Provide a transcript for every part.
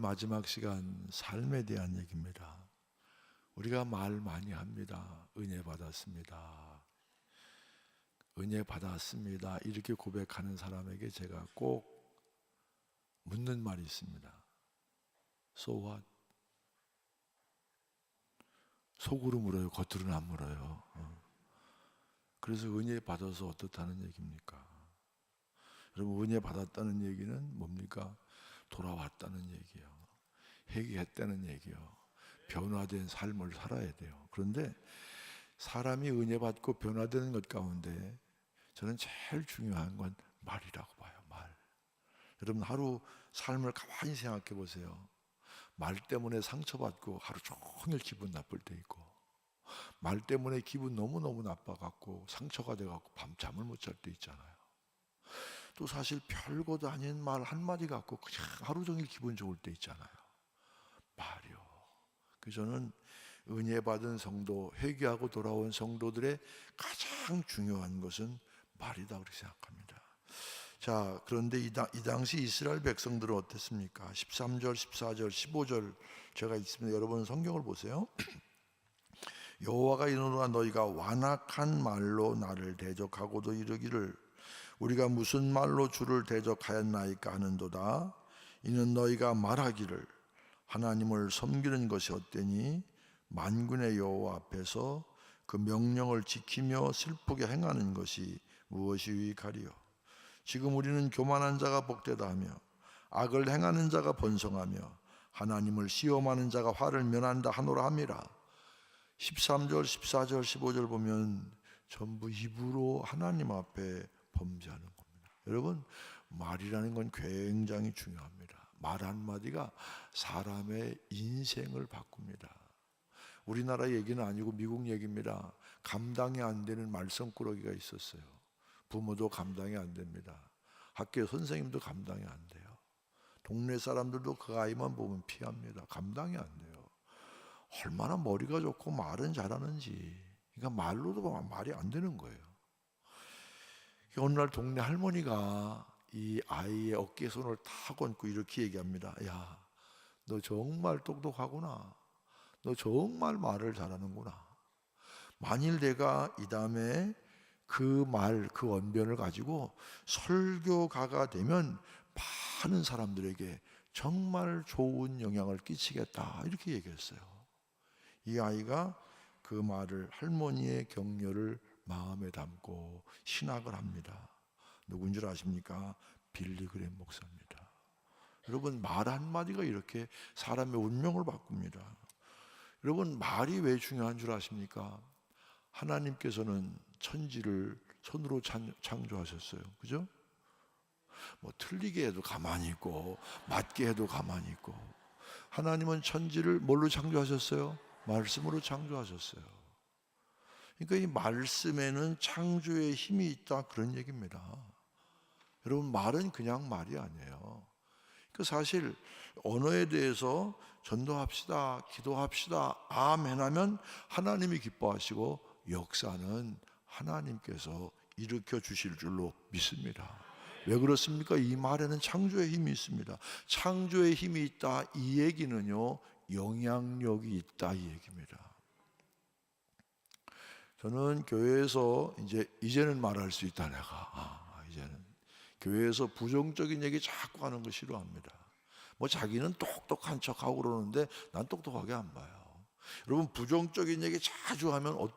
마지막 시간 삶에 대한 얘기입니다. 우리가 말 많이 합니다. 은혜 받았습니다. 은혜 받았습니다. 이렇게 고백하는 사람에게 제가 꼭 묻는 말이 있습니다. So what? 속으로 물어요. 겉으로는 안 물어요. 그래서 은혜 받아서 어떻다는 얘기입니까? 여러분, 은혜 받았다는 얘기는 뭡니까? 돌아왔다는 얘기요. 회개했다는 얘기요. 변화된 삶을 살아야 돼요. 그런데 사람이 은혜 받고 변화되는 것 가운데 저는 제일 중요한 건 말이라고 봐요. 말. 여러분, 하루 삶을 가만히 생각해 보세요. 말 때문에 상처받고 하루 종일 기분 나쁠 때 있고, 말 때문에 기분 너무너무 나빠갖고 상처가 돼갖고 밤 잠을 못 잘 때 있잖아요. 또 사실 별것도 아닌 말 한마디 갖고 그냥 하루 종일 기분 좋을 때 있잖아요. 말이요. 그래서 저는 은혜 받은 성도, 회개하고 돌아온 성도들의 가장 중요한 것은 말이다 그렇게 생각합니다. 자, 그런데 이 당시 이스라엘 백성들은 어땠습니까? 13절, 14절, 15절 제가 있습니다. 여러분 성경을 보세요. 여호와가 이르노라 너희가 완악한 말로 나를 대적하고도 이르기를 우리가 무슨 말로 주를 대적하였나이까 하는도다. 이는 너희가 말하기를 하나님을 섬기는 것이 어때니 만군의 여호와 앞에서 그 명령을 지키며 슬프게 행하는 것이 무엇이 유익하리요. 지금 우리는 교만한 자가 복되다 하며 악을 행하는 자가 번성하며 하나님을 시험하는 자가 화를 면한다 하노라 함이라. 13절, 14절, 15절 보면 전부 입으로 하나님 앞에 범죄하는 겁니다. 여러분, 말이라는 건 굉장히 중요합니다. 말 한마디가 사람의 인생을 바꿉니다. 우리나라 얘기는 아니고 미국 얘기입니다. 감당이 안 되는 말썽꾸러기가 있었어요. 부모도 감당이 안 됩니다. 학교 선생님도 감당이 안 돼요. 동네 사람들도 그 아이만 보면 피합니다. 감당이 안 돼요. 얼마나 머리가 좋고 말은 잘하는지. 그러니까 말로도 말이 안 되는 거예요. 어느 날 동네 할머니가 이 아이의 어깨에 손을 탁 얹고 이렇게 얘기합니다. 야, 너 정말 똑똑하구나. 너 정말 말을 잘하는구나. 만일 내가 이 다음에 그 말, 그 언변을 가지고 설교가가 되면 많은 사람들에게 정말 좋은 영향을 끼치겠다. 이렇게 얘기했어요. 이 아이가 그 말을, 할머니의 격려를 마음에 담고 신학을 합니다. 누군 줄 아십니까? 빌리 그레임 목사입니다. 여러분, 말 한마디가 이렇게 사람의 운명을 바꿉니다. 여러분, 말이 왜 중요한 줄 아십니까? 하나님께서는 천지를 손으로 창조하셨어요. 그죠? 뭐 틀리게 해도 가만히 있고 맞게 해도 가만히 있고. 하나님은 천지를 뭘로 창조하셨어요? 말씀으로 창조하셨어요. 그러니까 이 말씀에는 창조의 힘이 있다 그런 얘기입니다. 여러분, 말은 그냥 말이 아니에요. 그 사실 언어에 대해서 전도합시다, 기도합시다, 아멘 하면 하나님이 기뻐하시고 역사는 하나님께서 일으켜 주실 줄로 믿습니다. 왜 그렇습니까? 이 말에는 창조의 힘이 있습니다. 창조의 힘이 있다 이 얘기는요, 영향력이 있다 이 얘기입니다. 저는 교회에서 이제는 말할 수 있다. 내가 이제는 교회에서 부정적인 얘기 자꾸 하는 거 싫어합니다. 뭐 자기는 똑똑한 척하고 그러는데 난 똑똑하게 안 봐요. 여러분, 부정적인 얘기 자주 하면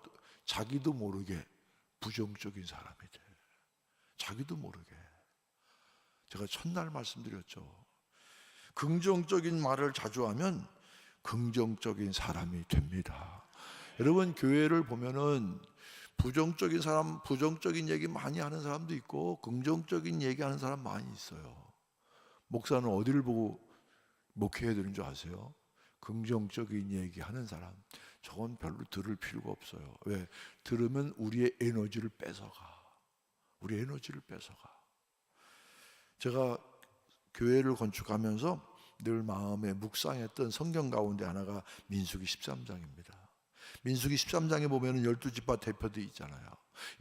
자기도 모르게 부정적인 사람이 돼. 자기도 모르게. 제가 첫날 말씀드렸죠. 긍정적인 말을 자주 하면 긍정적인 사람이 됩니다. 여러분, 교회를 보면은 부정적인 사람, 부정적인 얘기 많이 하는 사람도 있고 긍정적인 얘기하는 사람 많이 있어요. 목사는 어디를 보고 목회해야 되는 줄 아세요? 긍정적인 얘기하는 사람. 저건 별로 들을 필요가 없어요. 왜? 들으면 우리의 에너지를 뺏어가. 우리 에너지를 뺏어가. 제가 교회를 건축하면서 늘 마음에 묵상했던 성경 가운데 하나가 민수기 13장입니다. 민수기 13장에 보면 12지파 대표들이 있잖아요.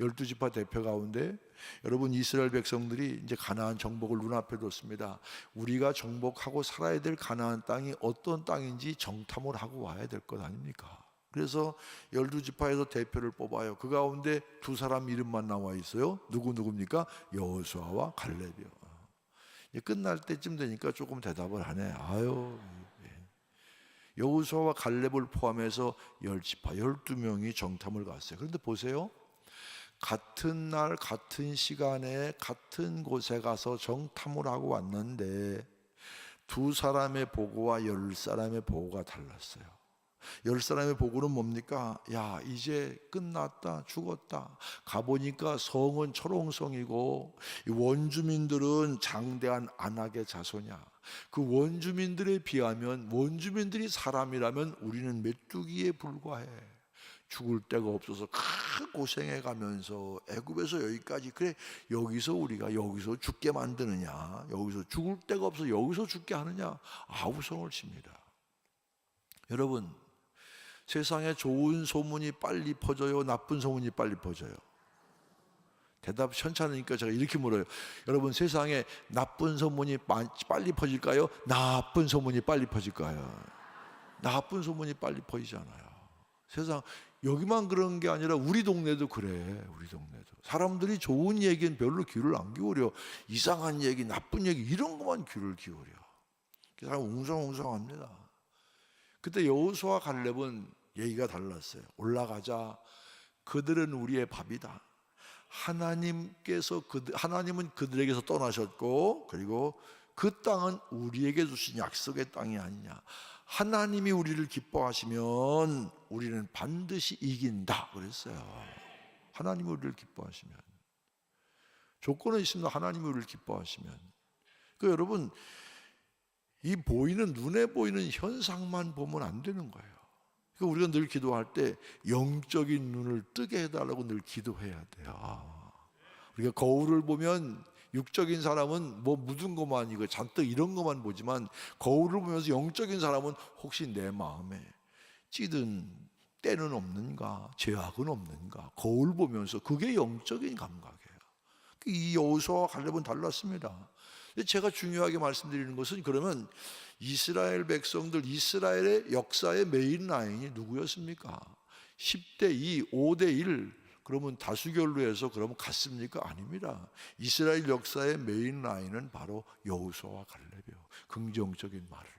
12지파 대표 가운데 여러분 이스라엘 백성들이 이제 가나안 정복을 눈앞에 뒀습니다. 우리가 정복하고 살아야 될 가나안 땅이 어떤 땅인지 정탐을 하고 와야 될 것 아닙니까? 그래서 12지파에서 대표를 뽑아요. 그 가운데 두 사람 이름만 나와 있어요. 누굽니까? 여호수아와 갈렙이요. 끝날 때쯤 되니까 조금 대답을 하네. 아유, 여호수아와 갈렙을 포함해서 10지파 12명이 정탐을 갔어요. 그런데 보세요. 같은 날 같은 시간에 같은 곳에 가서 정탐을 하고 왔는데 두 사람의 보고와 10사람의 보고가 달랐어요. 10사람의 보고는 뭡니까? 야, 이제 끝났다, 죽었다. 가보니까 성은 초롱성이고 원주민들은 장대한 안악의 자손이야. 그 원주민들에 비하면, 원주민들이 사람이라면 우리는 메뚜기에 불과해. 죽을 데가 없어서 큰 고생해 가면서 애굽에서 여기까지, 그래 여기서 우리가 여기서 죽게 만드느냐, 여기서 죽을 데가 없어서 여기서 죽게 하느냐, 아우성을 칩니다. 여러분, 세상에 좋은 소문이 빨리 퍼져요, 나쁜 소문이 빨리 퍼져요? 대답 현찮으니까 제가 이렇게 물어요. 여러분, 세상에 나쁜 소문이 빨리 퍼질까요? 나쁜 소문이 빨리 퍼질까요? 나쁜 소문이 빨리 퍼지잖아요. 세상 여기만 그런 게 아니라 우리 동네도 그래. 우리 동네도 사람들이 좋은 얘기는 별로 귀를 안 기울여. 이상한 얘기, 나쁜 얘기 이런 것만 귀를 기울여. 사람 웅성웅성합니다. 그때 여호수아와 갈렙은 얘기가 달랐어요. 올라가자. 그들은 우리의 밥이다. 하나님은 그들에게서 떠나셨고, 그리고 그 땅은 우리에게 주신 약속의 땅이 아니냐. 하나님이 우리를 기뻐하시면 우리는 반드시 이긴다 그랬어요. 하나님이 우리를 기뻐하시면. 조건은 있습니다. 하나님이 우리를 기뻐하시면. 여러분, 이 눈에 보이는 현상만 보면 안 되는 거예요. 우리가 늘 기도할 때 영적인 눈을 뜨게 해달라고 늘 기도해야 돼요. 우리가 거울을 보면 육적인 사람은 뭐 묻은 것만, 이거 잔뜩 이런 것만 보지만, 거울을 보면서 영적인 사람은 혹시 내 마음에 찌든 때는 없는가, 죄악은 없는가, 거울 보면서, 그게 영적인 감각이에요. 이 여호수아와 갈렙은 달랐습니다. 제가 중요하게 말씀드리는 것은, 그러면 이스라엘 백성들, 이스라엘의 역사의 메인 라인이 누구였습니까? 10대 2, 5대 1, 그러면 다수결로 해서 그러면 같습니까? 아닙니다. 이스라엘 역사의 메인 라인은 바로 여호수아와 갈렙이에요. 긍정적인 말을 해요.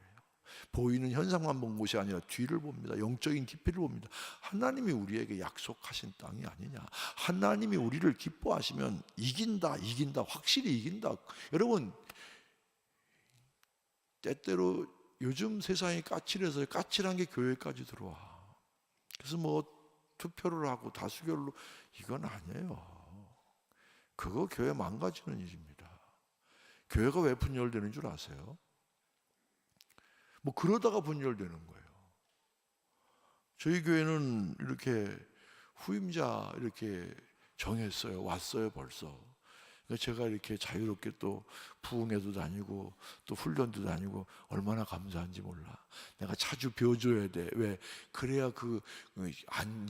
보이는 현상만 본 것이 아니라 뒤를 봅니다. 영적인 깊이를 봅니다. 하나님이 우리에게 약속하신 땅이 아니냐. 하나님이 우리를 기뻐하시면 이긴다, 확실히 이긴다. 여러분, 때때로 요즘 세상이 까칠해서 까칠한 게 교회까지 들어와. 그래서 뭐 투표를 하고 다수결로, 이건 아니에요. 그거 교회 망가지는 일입니다. 교회가 왜 분열되는 줄 아세요? 뭐 그러다가 분열되는 거예요. 저희 교회는 이렇게 후임자 이렇게 정했어요. 왔어요 벌써. 제가 이렇게 자유롭게 또 부흥회도 다니고 또 훈련도 다니고 얼마나 감사한지 몰라. 내가 자주 배워줘야 돼. 왜? 그래야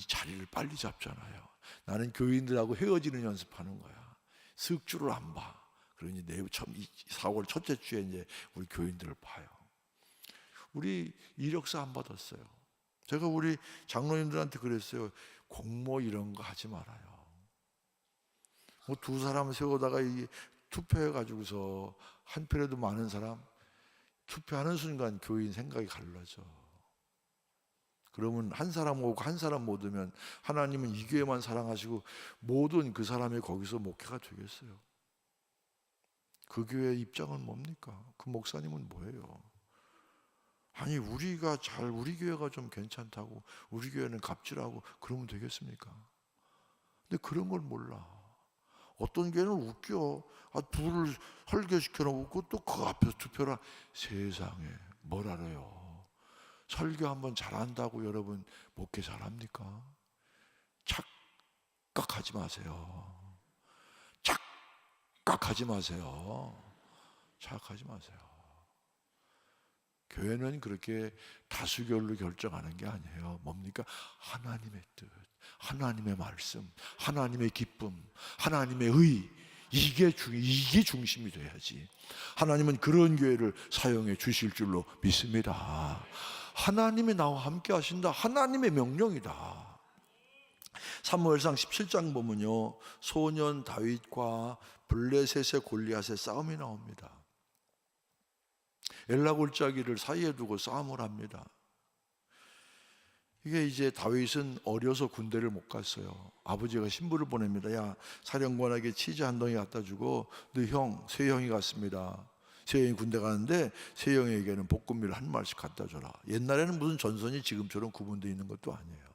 자리를 빨리 잡잖아요. 나는 교인들하고 헤어지는 연습하는 거야. 슥주를 안 봐. 그러니 내일 4월 첫째 주에 이제 우리 교인들을 봐요. 우리 이력서 안 받았어요. 제가 우리 장로님들한테 그랬어요. 공모 이런 거 하지 말아요. 뭐 두 사람 세우다가 투표해가지고서 한 표라도 많은 사람, 투표하는 순간 교인 생각이 갈라져. 그러면 한 사람 오고 한 사람 못 오면 하나님은 이 교회만 사랑하시고 모든 그 사람이 거기서 목회가 되겠어요? 그 교회의 입장은 뭡니까? 그 목사님은 뭐예요? 아니, 우리 교회가 좀 괜찮다고, 우리 교회는 갑질하고 그러면 되겠습니까? 근데 그런 걸 몰라. 어떤 교회는 웃겨. 둘을 설교시켜놓고 또 그 앞에서 투표를. 세상에 뭘 알아요. 설교 한번 잘한다고 여러분 목회 잘합니까? 착각하지 마세요. 착각하지 마세요. 교회는 그렇게 다수결로 결정하는 게 아니에요. 뭡니까? 하나님의 뜻, 하나님의 말씀, 하나님의 기쁨, 하나님의 의, 이게 중심이 돼야지. 하나님은 그런 교회를 사용해 주실 줄로 믿습니다. 하나님이 나와 함께 하신다. 하나님의 명령이다. 사무엘상 17장 보면요, 소년 다윗과 블레셋의 골리앗의 싸움이 나옵니다. 엘라 골짜기를 사이에 두고 싸움을 합니다. 이게 이제 다윗은 어려서 군대를 못 갔어요. 아버지가 신부를 보냅니다. 야, 사령관에게 치즈 한 덩이 갖다 주고 너 형, 쇠형이 갔습니다. 쇠형이 군대 가는데 쇠형에게는 볶음밀 한 마리씩 갖다 줘라. 옛날에는 무슨 전선이 지금처럼 구분되어 있는 것도 아니에요.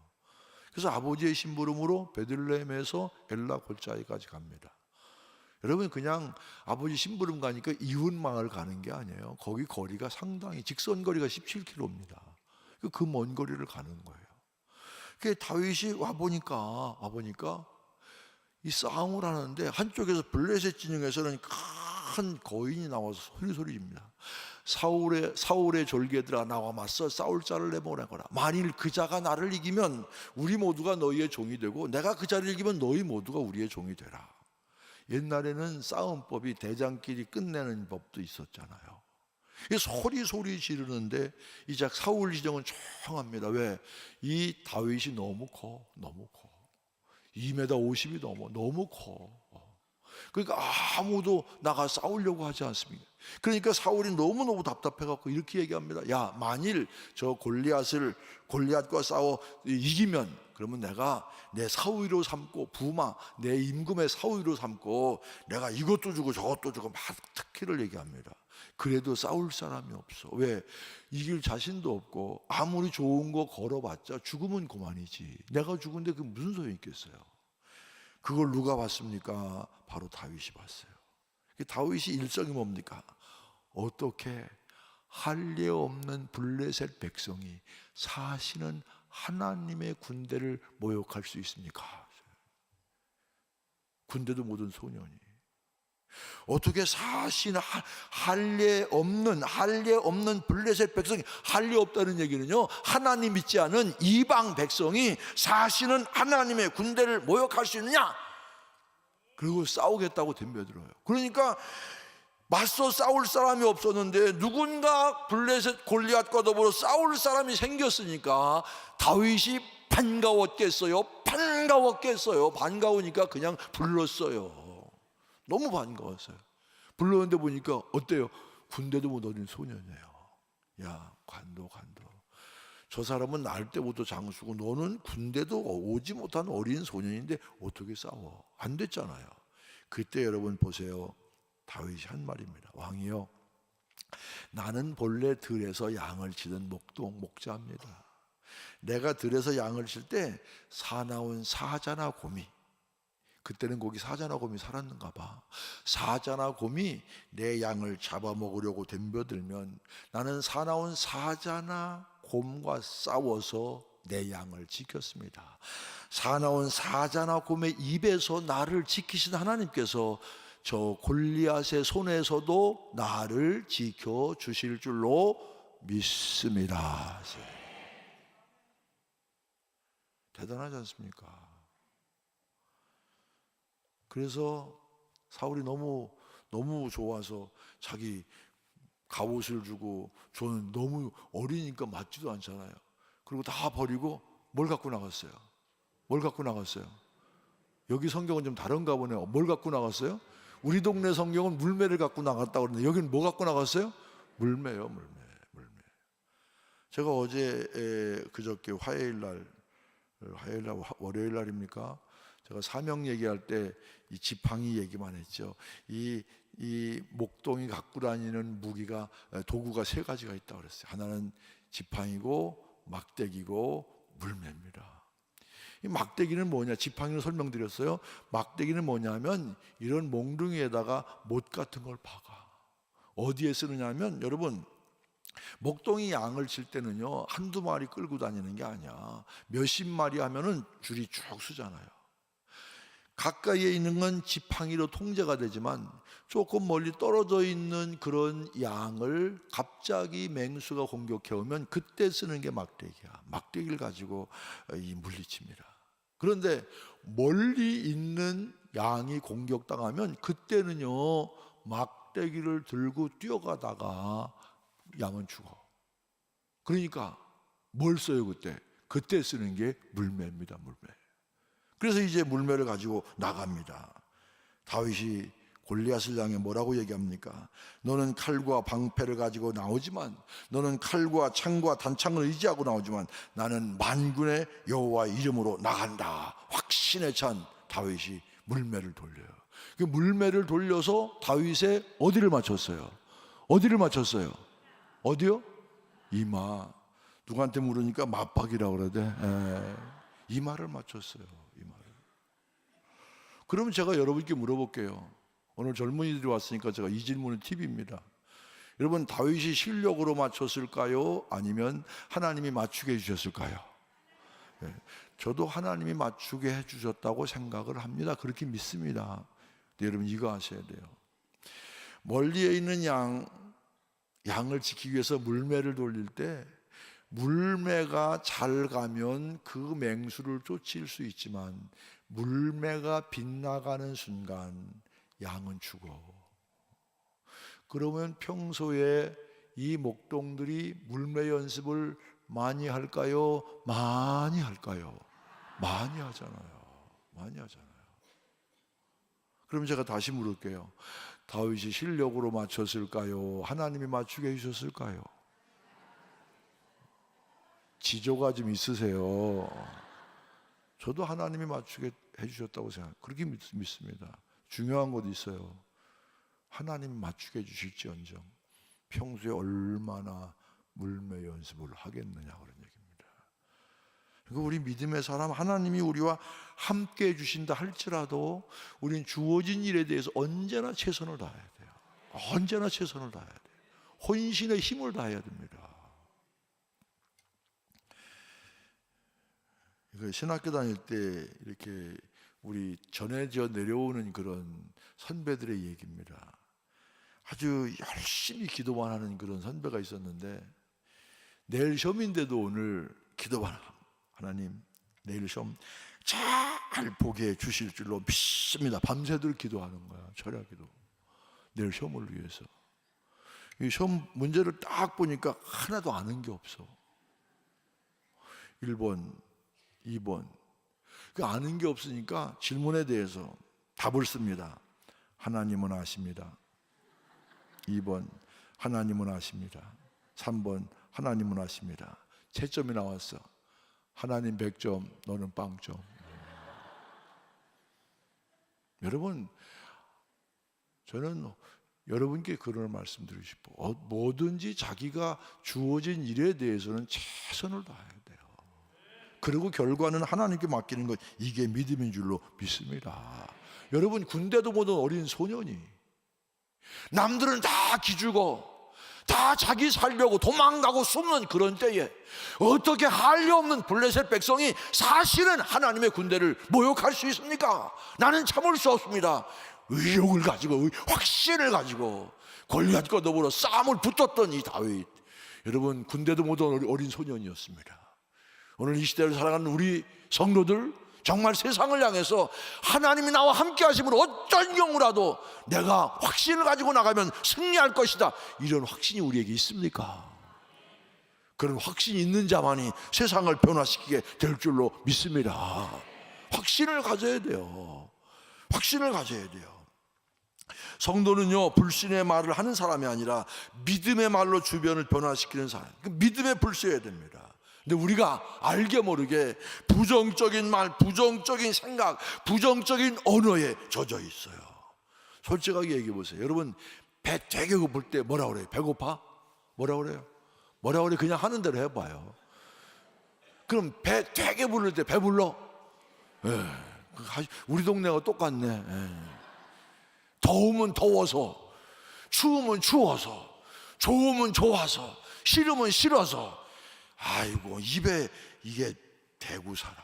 그래서 아버지의 심부름으로 베들레헴에서 엘라 골짜기까지 갑니다. 여러분, 그냥 아버지 심부름 가니까 이웃 마을 가는 게 아니에요. 거기 거리가 상당히 직선 거리가 17km입니다. 그 먼 거리를 가는 거예요. 그 다윗이 와보니까 이 싸움을 하는데 한쪽에서 블레셋 진영에서는 큰 거인이 나와서 소리집니다. 사울의 졸개들아, 나와 맞서 싸울 자를 내보내거라. 만일 그 자가 나를 이기면 우리 모두가 너희의 종이 되고 내가 그 자를 이기면 너희 모두가 우리의 종이 되라. 옛날에는 싸움법이 대장끼리 끝내는 법도 있었잖아요. 소리 지르는데 이제 사울 지정은 조용합니다. 왜? 이 다윗이 너무 커. 2m 50이 너무 커. 그러니까 아무도 나가 싸우려고 하지 않습니다. 그러니까 사울이 너무너무 답답해갖고 이렇게 얘기합니다. 야, 만일 저 골리앗과 싸워 이기면 그러면 내가 내 사위로 삼고 부마 내 임금의 사위로 삼고 내가 이것도 주고 저것도 주고 막 특혜를 얘기합니다. 그래도 싸울 사람이 없어. 왜? 이길 자신도 없고 아무리 좋은 거 걸어봤자 죽으면 그만이지. 내가 죽은데 그게 무슨 소용이 있겠어요. 그걸 누가 봤습니까? 바로 다윗이 봤어요. 다윗이 일성이 뭡니까? 어떻게 할례 없는 블레셋 백성이 사시는 하나님의 군대를 모욕할 수 있습니까? 군대도 모든 소년이 어떻게 사시는 할례 없는 블레셋 백성이, 할례 없다는 얘기는요, 하나님 믿지 않은 이방 백성이 사시는 하나님의 군대를 모욕할 수 있느냐? 그리고 싸우겠다고 덤벼들어요. 그러니까 맞서 싸울 사람이 없었는데 누군가 블레셋 골리앗과 더불어 싸울 사람이 생겼으니까 다윗이 반가웠겠어요. 반가우니까 그냥 불렀어요. 너무 반가웠어요. 불렀는데 보니까 어때요? 군대도 못 얻은 소년이에요. 야, 관도. 저 사람은 날 때부터 장수고 너는 군대도 오지 못한 어린 소년인데 어떻게 싸워? 안 됐잖아요. 그때 여러분 보세요. 다윗이 한 말입니다. 왕이요, 나는 본래 들에서 양을 치던 목자입니다. 내가 들에서 양을 칠 때 사나운 사자나 곰이, 그때는 거기 사자나 곰이 살았는가 봐. 사자나 곰이 내 양을 잡아먹으려고 덤벼들면 나는 사나운 사자나 곰과 싸워서 내 양을 지켰습니다. 사나운 사자나 곰의 입에서 나를 지키신 하나님께서 저 골리앗의 손에서도 나를 지켜주실 줄로 믿습니다. 대단하지 않습니까? 그래서 사울이 너무 좋아서 자기 갑옷을 주고, 저는 너무 어리니까 맞지도 않잖아요. 그리고 다 버리고 뭘 갖고 나갔어요? 여기 성경은 좀 다른가 보네요. 뭘 갖고 나갔어요? 우리 동네 성경은 물매를 갖고 나갔다고 그러는데 여기는 뭐 갖고 나갔어요? 물매요, 물매. 제가 어제 그저께 월요일 날입니까? 제가 사명 얘기할 때 이 지팡이 얘기만 했죠. 이 목동이 갖고 다니는 도구가 세 가지가 있다고 그랬어요. 하나는 지팡이고 막대기고 물매입니다. 이 막대기는 뭐냐? 지팡이를 설명드렸어요. 막대기는 뭐냐면 이런 몽둥이에다가 못 같은 걸 박아. 어디에 쓰느냐면, 여러분, 목동이 양을 칠 때는요, 한두 마리 끌고 다니는 게 아니야. 몇십 마리 하면은 줄이 쭉 서잖아요. 가까이에 있는 건 지팡이로 통제가 되지만 조금 멀리 떨어져 있는 그런 양을 갑자기 맹수가 공격해 오면 그때 쓰는 게 막대기야. 막대기를 가지고 물리칩니다. 그런데 멀리 있는 양이 공격당하면 그때는요, 막대기를 들고 뛰어가다가 양은 죽어. 그러니까 뭘 써요 그때? 그때 쓰는 게 물매입니다. 물매. 그래서 이제 물매를 가지고 나갑니다. 다윗이 골리앗을 향해 뭐라고 얘기합니까? 너는 칼과 방패를 가지고 나오지만, 너는 칼과 창과 단창을 의지하고 나오지만 나는 만군의 여호와의 이름으로 나간다. 확신에 찬 다윗이 물매를 돌려요. 그 물매를 돌려서 다윗의 어디를 맞췄어요? 어디를 맞췄어요? 어디요? 이마. 누구한테 물으니까 맞박이라고 그러대. 이마를 맞췄어요. 이마를. 그러면 제가 여러분께 물어볼게요. 오늘 젊은이들이 왔으니까 제가 이 질문은 팁입니다. 여러분, 다윗이 실력으로 맞췄을까요? 아니면 하나님이 맞추게 해주셨을까요? 저도 하나님이 맞추게 해주셨다고 생각을 합니다. 그렇게 믿습니다. 근데 여러분, 이거 아셔야 돼요. 멀리에 있는 양을 지키기 위해서 물매를 돌릴 때 물매가 잘 가면 그 맹수를 쫓을 수 있지만 물매가 빗나가는 순간 양은 죽어. 그러면 평소에 이 목동들이 물매 연습을 많이 할까요? 많이 할까요? 많이 하잖아요. 많이 하잖아요. 그럼 제가 다시 물을게요. 다윗이 실력으로 맞췄을까요? 하나님이 맞추게 해주셨을까요? 지조가 좀 있으세요. 저도 하나님이 맞추게 해주셨다고 생각해요. 그렇게 믿습니다. 중요한 것도 있어요. 하나님 맞추게 해주실지언정 평소에 얼마나 물매 연습을 하겠느냐 그런 얘기입니다. 그러니까 우리 믿음의 사람, 하나님이 우리와 함께 해주신다 할지라도 우리는 주어진 일에 대해서 언제나 최선을 다해야 돼요. 언제나 최선을 다해야 돼요. 혼신의 힘을 다해야 됩니다. 신학교 다닐 때 이렇게 우리 전해져 내려오는 그런 선배들의 얘기입니다. 아주 열심히 기도만 하는 그런 선배가 있었는데 내일 시험인데도 오늘 기도만 하나님 내일 시험 잘 보게 해주실 줄로 믿습니다. 밤새도록 기도하는 거야. 철야 기도. 내일 시험을 위해서. 이 시험 문제를 딱 보니까 하나도 아는 게 없어. 1번 2번 그 아는 게 없으니까 질문에 대해서 답을 씁니다. 하나님은 아십니다. 2번 하나님은 아십니다. 3번 하나님은 아십니다. 채점이 나왔어. 하나님 100점, 너는 0점. 여러분, 저는 여러분께 그런 말씀 드리고 싶어. 뭐든지 자기가 주어진 일에 대해서는 최선을 다해야 돼요. 그리고 결과는 하나님께 맡기는 것, 이게 믿음인 줄로 믿습니다. 여러분, 군대도 못 온 어린 소년이 남들은 다 기죽어 다 자기 살려고 도망가고 숨는 그런 때에 어떻게 한리 없는 블레셋 백성이 사실은 하나님의 군대를 모욕할 수 있습니까? 나는 참을 수 없습니다. 의욕을 가지고 확신을 가지고 골리앗과 더불어 싸움을 붙었던 이 다윗, 여러분 군대도 못 온 어린 소년이었습니다. 오늘 이 시대를 살아가는 우리 성도들 정말 세상을 향해서 하나님이 나와 함께 하심으로 어떤 경우라도 내가 확신을 가지고 나가면 승리할 것이다, 이런 확신이 우리에게 있습니까? 그런 확신이 있는 자만이 세상을 변화시키게 될 줄로 믿습니다. 확신을 가져야 돼요. 확신을 가져야 돼요. 성도는요, 불신의 말을 하는 사람이 아니라 믿음의 말로 주변을 변화시키는 사람, 믿음에 불써야 됩니다. 근데 우리가 알게 모르게 부정적인 말, 부정적인 생각, 부정적인 언어에 젖어 있어요. 솔직하게 얘기해 보세요. 여러분, 배 되게 고플 때 뭐라 그래요? 배고파? 뭐라 그래요? 뭐라 그래? 그냥 하는 대로 해봐요. 그럼 배 되게 부를 때 배불러? 우리 동네가 똑같네. 더우면 더워서, 추우면 추워서, 좋으면 좋아서, 싫으면 싫어서, 아이고 입에 이게 대고 살아.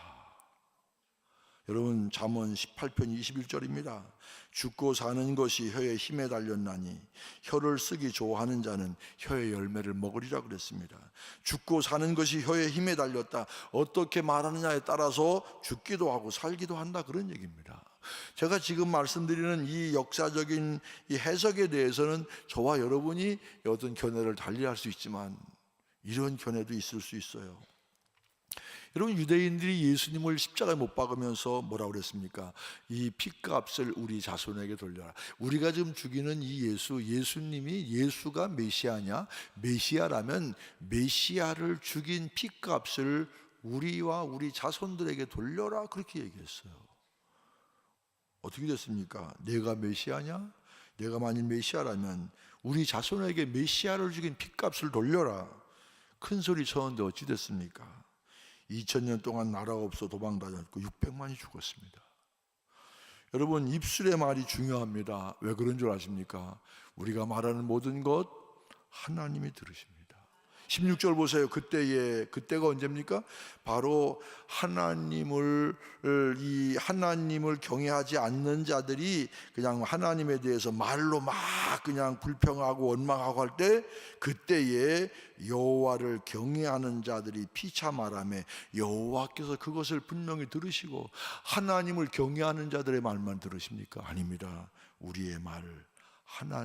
여러분, 잠언 18편 21절입니다. 죽고 사는 것이 혀의 힘에 달렸나니 혀를 쓰기 좋아하는 자는 혀의 열매를 먹으리라 그랬습니다. 죽고 사는 것이 혀의 힘에 달렸다. 어떻게 말하느냐에 따라서 죽기도 하고 살기도 한다, 그런 얘기입니다. 제가 지금 말씀드리는 이 역사적인 이 해석에 대해서는 저와 여러분이 어떤 견해를 달리할 수 있지만 이런 견해도 있을 수 있어요. 여러분, 유대인들이 예수님을 십자가에 못 박으면서 뭐라고 그랬습니까? 이 핏값을 우리 자손에게 돌려라. 우리가 지금 죽이는 이 예수님이 예수가 메시아냐? 메시아라면 메시아를 죽인 핏값을 우리와 우리 자손들에게 돌려라, 그렇게 얘기했어요. 어떻게 됐습니까? 내가 메시아냐? 내가 만일 메시아라면 우리 자손에게 메시아를 죽인 핏값을 돌려라. 큰 소리 쳤는데 어찌 됐습니까? 2000년 동안 나라가 없어 도망다녔고 600만이 죽었습니다. 여러분, 입술의 말이 중요합니다. 왜 그런 줄 아십니까? 우리가 말하는 모든 것 하나님이 들으십니다. 16절 보세요. 그때가 언제입니까? 바로 하나님을 경외하지 않는 자들이 그냥 하나님에 대해서 말로 막 그냥 불평하고 원망하고 할 때, 그때에 여호와를 경외하는 자들이 피차 말하며 여호와께서 그것을 분명히 들으시고, 하나님을 경외하는 자들의 말만 들으십니까? 아닙니다. 우리의 말을,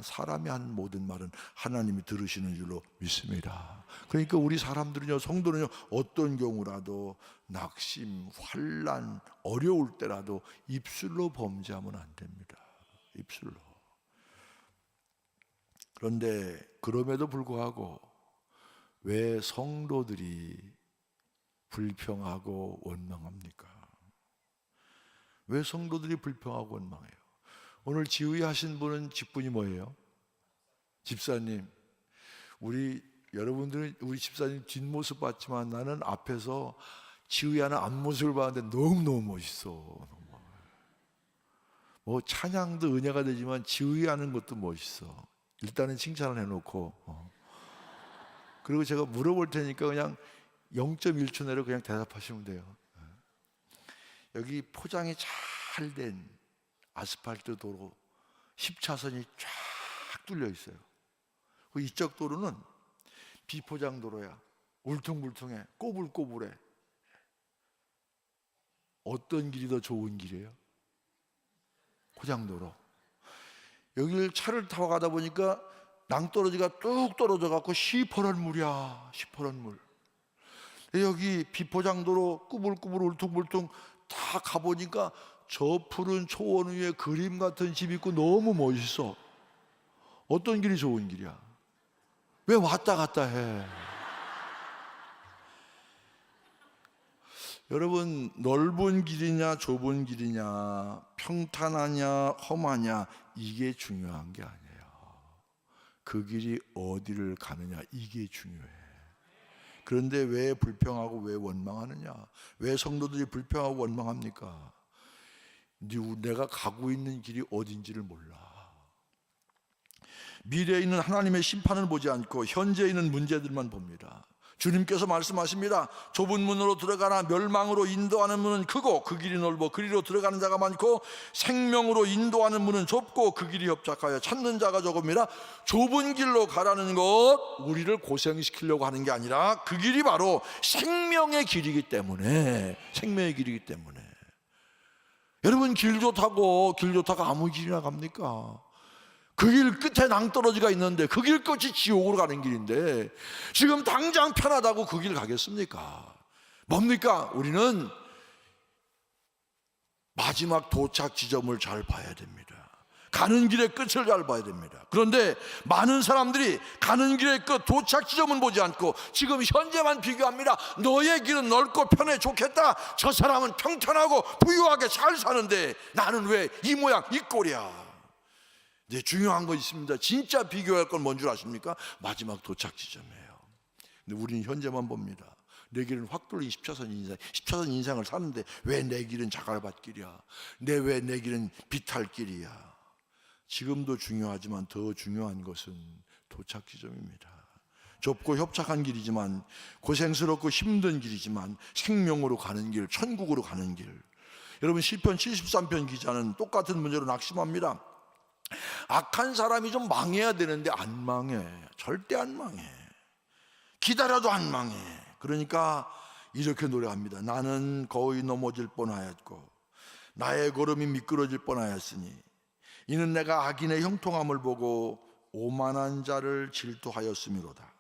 사람이 하는 모든 말은 하나님이 들으시는 줄로 믿습니다. 그러니까 우리 사람들은요, 성도는요, 어떤 경우라도 낙심, 환난, 어려울 때라도 입술로 범죄하면 안 됩니다. 입술로. 그런데 그럼에도 불구하고 왜 성도들이 불평하고 원망합니까? 왜 성도들이 불평하고 원망해요? 오늘 지휘하신 분은 직분이 뭐예요? 집사님. 여러분들은 우리 집사님 뒷모습 봤지만 나는 앞에서 지휘하는 앞모습을 봤는데 너무너무 멋있어. 뭐 찬양도 은혜가 되지만 지휘하는 것도 멋있어. 일단은 칭찬을 해놓고 그리고 제가 물어볼 테니까 그냥 0.1초 내로 그냥 대답하시면 돼요. 여기 포장이 잘 된 아스팔트 도로 10차선이 쫙 뚫려 있어요. 이쪽 도로는 비포장 도로야. 울퉁불퉁해. 꼬불꼬불해. 어떤 길이 더 좋은 길이에요? 포장도로. 여기를 차를 타고 가다 보니까 낭떠러지가 뚝 떨어져 갖고 시퍼런 물이야. 시퍼런 물. 여기 비포장도로 꾸불꾸불 울퉁불퉁 다 가보니까 저 푸른 초원 위에 그림 같은 집 있고 너무 멋있어. 어떤 길이 좋은 길이야? 왜 왔다 갔다 해? 여러분, 넓은 길이냐 좁은 길이냐, 평탄하냐 험하냐, 이게 중요한 게 아니에요. 그 길이 어디를 가느냐, 이게 중요해. 그런데 왜 불평하고 왜 원망하느냐? 왜 성도들이 불평하고 원망합니까? 내가 가고 있는 길이 어딘지를 몰라. 미래에 있는 하나님의 심판을 보지 않고 현재에 있는 문제들만 봅니다. 주님께서 말씀하십니다. 좁은 문으로 들어가나 멸망으로 인도하는 문은 크고 그 길이 넓어 그리로 들어가는 자가 많고 생명으로 인도하는 문은 좁고 그 길이 협착하여 찾는 자가 적음이라. 좁은 길로 가라는 것, 우리를 고생시키려고 하는 게 아니라 그 길이 바로 생명의 길이기 때문에, 생명의 길이기 때문에. 여러분, 길 좋다고 아무 길이나 갑니까? 그 길 끝에 낭떠러지가 있는데 그 길 끝이 지옥으로 가는 길인데 지금 당장 편하다고 그 길 가겠습니까? 뭡니까? 우리는 마지막 도착 지점을 잘 봐야 됩니다. 가는 길의 끝을 잘 봐야 됩니다. 그런데 많은 사람들이 가는 길의 끝, 도착 지점은 보지 않고 지금 현재만 비교합니다. 너의 길은 넓고 편해 좋겠다. 저 사람은 평탄하고 부유하게 잘 사는데 나는 왜 이 모양 이 꼴이야. 네, 중요한 거 있습니다. 진짜 비교할 건 뭔 줄 아십니까? 마지막 도착 지점이에요. 근데 우리는 현재만 봅니다. 내 길은 확 뚫린 10차선 인생을 사는데 왜 내 길은 자갈밭길이야? 왜 내 길은 비탈길이야? 지금도 중요하지만 더 중요한 것은 도착 지점입니다. 좁고 협착한 길이지만, 고생스럽고 힘든 길이지만 생명으로 가는 길, 천국으로 가는 길. 여러분 시편 73편 기자는 똑같은 문제로 낙심합니다. 악한 사람이 좀 망해야 되는데 안 망해. 절대 안 망해. 기다려도 안 망해. 그러니까 이렇게 노래합니다. 나는 거의 넘어질 뻔하였고 나의 걸음이 미끄러질 뻔하였으니 이는 내가 악인의 형통함을 보고 오만한 자를 질투하였음이로다.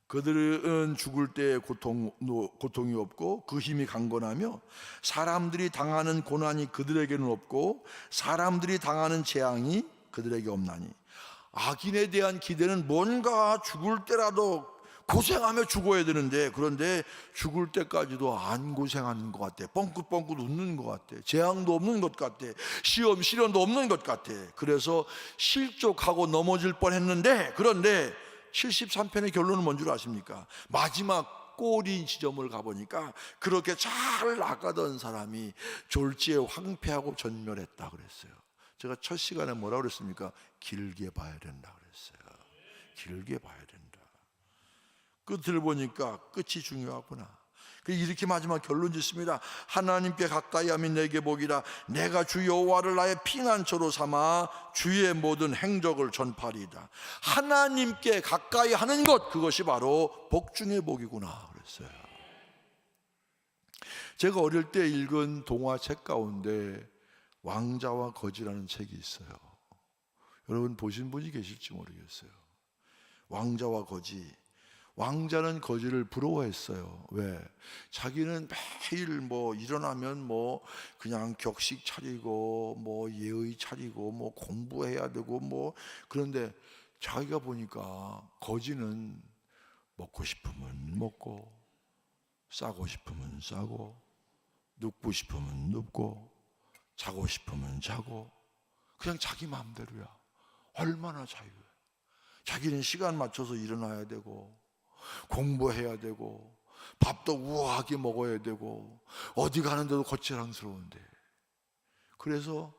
그들은 죽을 때 고통이 없고 그 힘이 강건하며 사람들이 당하는 고난이 그들에게는 없고 사람들이 당하는 재앙이 그들에게 없나니 악인에 대한 기대는 뭔가 죽을 때라도 고생하며 죽어야 되는데 그런데 죽을 때까지도 안 고생하는 것 같아. 뻥긋뻥긋 웃는 것 같아. 재앙도 없는 것 같아. 시련도 없는 것 같아. 그래서 실족하고 넘어질 뻔했는데 그런데 73편의 결론은 뭔 줄 아십니까? 마지막 꼬리 지점을 가보니까 그렇게 잘 나가던 사람이 졸지에 황폐하고 전멸했다 그랬어요. 제가 첫 시간에 뭐라고 그랬습니까? 길게 봐야 된다 그랬어요. 길게 봐야 된다. 끝을 보니까 끝이 중요하구나. 이렇게 마지막 결론 짓습니다. 하나님께 가까이 하면 내게 복이라. 내가 주 여호와를 나의 피난처로 삼아 주의 모든 행적을 전파리이다. 하나님께 가까이 하는 것, 그것이 바로 복 중의 복이구나 그랬어요. 제가 어릴 때 읽은 동화책 가운데 왕자와 거지라는 책이 있어요. 여러분 보신 분이 계실지 모르겠어요. 왕자와 거지. 왕자는 거지를 부러워했어요. 왜? 자기는 매일 일어나면 그냥 격식 차리고 예의 차리고 공부해야 되고 그런데 자기가 보니까 거지는 먹고 싶으면 먹고 싸고 싶으면 싸고 눕고 싶으면 눕고 자고 싶으면 자고 그냥 자기 마음대로야. 얼마나 자유해. 자기는 시간 맞춰서 일어나야 되고 공부해야 되고 밥도 우아하게 먹어야 되고 어디 가는데도 거칠랑스러운데 그래서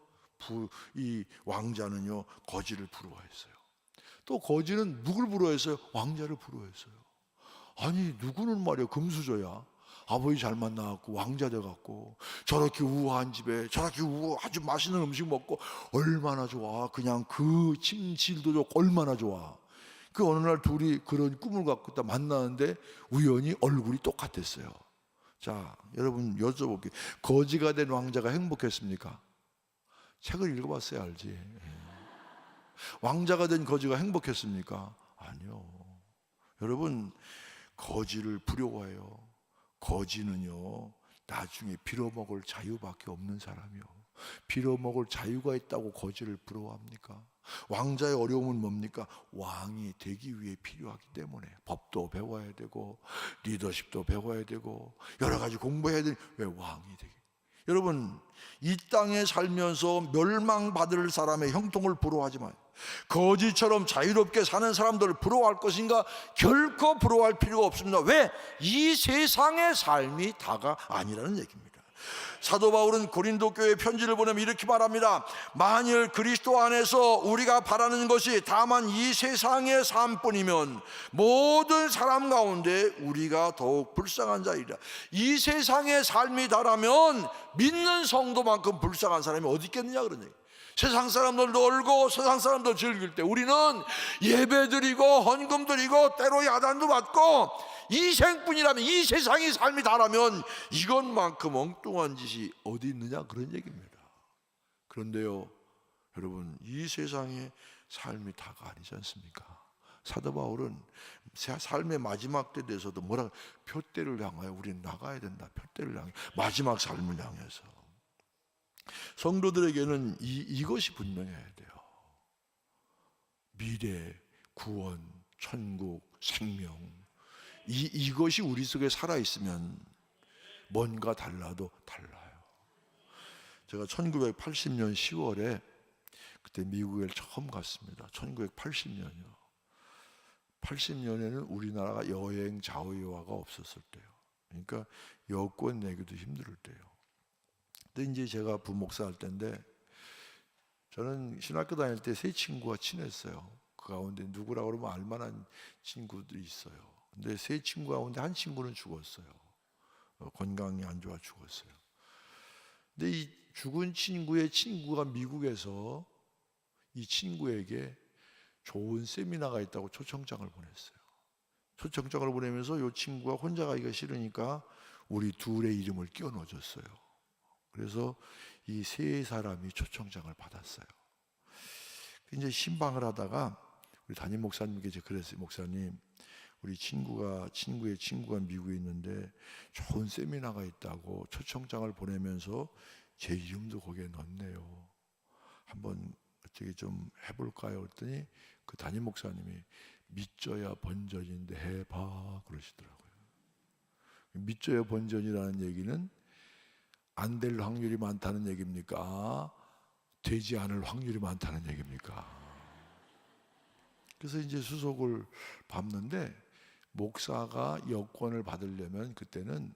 이 왕자는요 거지를 부러워했어요. 또 거지는 누굴 부러워했어요? 왕자를 부러워했어요. 아니 누구는 말이야 금수저야. 아버지 잘 만나갖고 왕자 돼갖고 저렇게 우아한 집에 저렇게 아주 맛있는 음식 먹고 얼마나 좋아. 그냥 그 침질도 좋고 얼마나 좋아. 그 어느 날 둘이 그런 꿈을 갖고 딱 만나는데 우연히 얼굴이 똑같았어요. 자, 여러분 여쭤볼게요. 거지가 된 왕자가 행복했습니까? 책을 읽어봤어야 알지. 왕자가 된 거지가 행복했습니까? 아니요. 여러분 거지를 부러워해요. 거지는요 나중에 빌어먹을 자유밖에 없는 사람이요. 빌어먹을 자유가 있다고 거지를 부러워합니까? 왕자의 어려움은 뭡니까? 왕이 되기 위해 필요하기 때문에 법도 배워야 되고 리더십도 배워야 되고 여러 가지 공부해야 되니 왜 왕이 되기? 여러분 이 땅에 살면서 멸망받을 사람의 형통을 부러워하지 마요. 거지처럼 자유롭게 사는 사람들을 부러워할 것인가? 결코 부러워할 필요가 없습니다. 왜? 이 세상의 삶이 다가 아니라는 얘기입니다. 사도 바울은 고린도 교회에 편지를 보내면 이렇게 말합니다. 만일 그리스도 안에서 우리가 바라는 것이 다만 이 세상의 삶뿐이면 모든 사람 가운데 우리가 더욱 불쌍한 자이라. 이 세상의 삶이 다라면 믿는 성도만큼 불쌍한 사람이 어디 있겠느냐 그런 얘기. 세상 사람들 놀고 세상 사람들 즐길 때 우리는 예배드리고 헌금 드리고 때로 야단도 받고 이 생뿐이라면 이 세상의 삶이 다라면 이것만큼 엉뚱한 짓이 어디 있느냐 그런 얘기입니다. 그런데요 여러분 이 세상의 삶이 다가 아니지 않습니까? 사도 바울은 삶의 마지막 때 돼서도 표대를 향하여 우리는 나가야 된다. 표대를 향해 마지막 삶을 향해서 성도들에게는 이것이 분명해야 돼요. 미래, 구원, 천국, 생명 이것이 우리 속에 살아있으면 뭔가 달라도 달라요. 제가 1980년 10월에 그때 미국에 처음 갔습니다. 1980년이요. 80년에는 우리나라가 여행 자유화가 없었을 때요. 그러니까 여권 내기도 힘들 때요. 근데 이제 제가 부목사 할 때인데 저는 신학교 다닐 때 세 친구가 친했어요. 그 가운데 누구라고 그러면 알만한 친구들이 있어요. 근데 세 친구 가운데 한 친구는 죽었어요. 건강이 안 좋아 죽었어요. 근데 이 죽은 친구의 친구가 미국에서 이 친구에게 좋은 세미나가 있다고 초청장을 보냈어요. 초청장을 보내면서 이 친구가 혼자 가기가 싫으니까 우리 둘의 이름을 끼워 넣어줬어요. 그래서 이 세 사람이 초청장을 받았어요. 이제 신방을 하다가 우리 담임 목사님께 이제 그랬어요. 목사님, 우리 친구의 친구가 미국에 있는데 좋은 세미나가 있다고 초청장을 보내면서 제 이름도 거기에 넣었네요. 한번 어떻게 좀 해볼까요? 그랬더니 그 담임 목사님이 믿져야 번전인데 해봐 그러시더라고요. 믿져야 번전이라는 얘기는 안 될 확률이 많다는 얘기입니까? 되지 않을 확률이 많다는 얘기입니까? 그래서 이제 수속을 밟는데 목사가 여권을 받으려면 그때는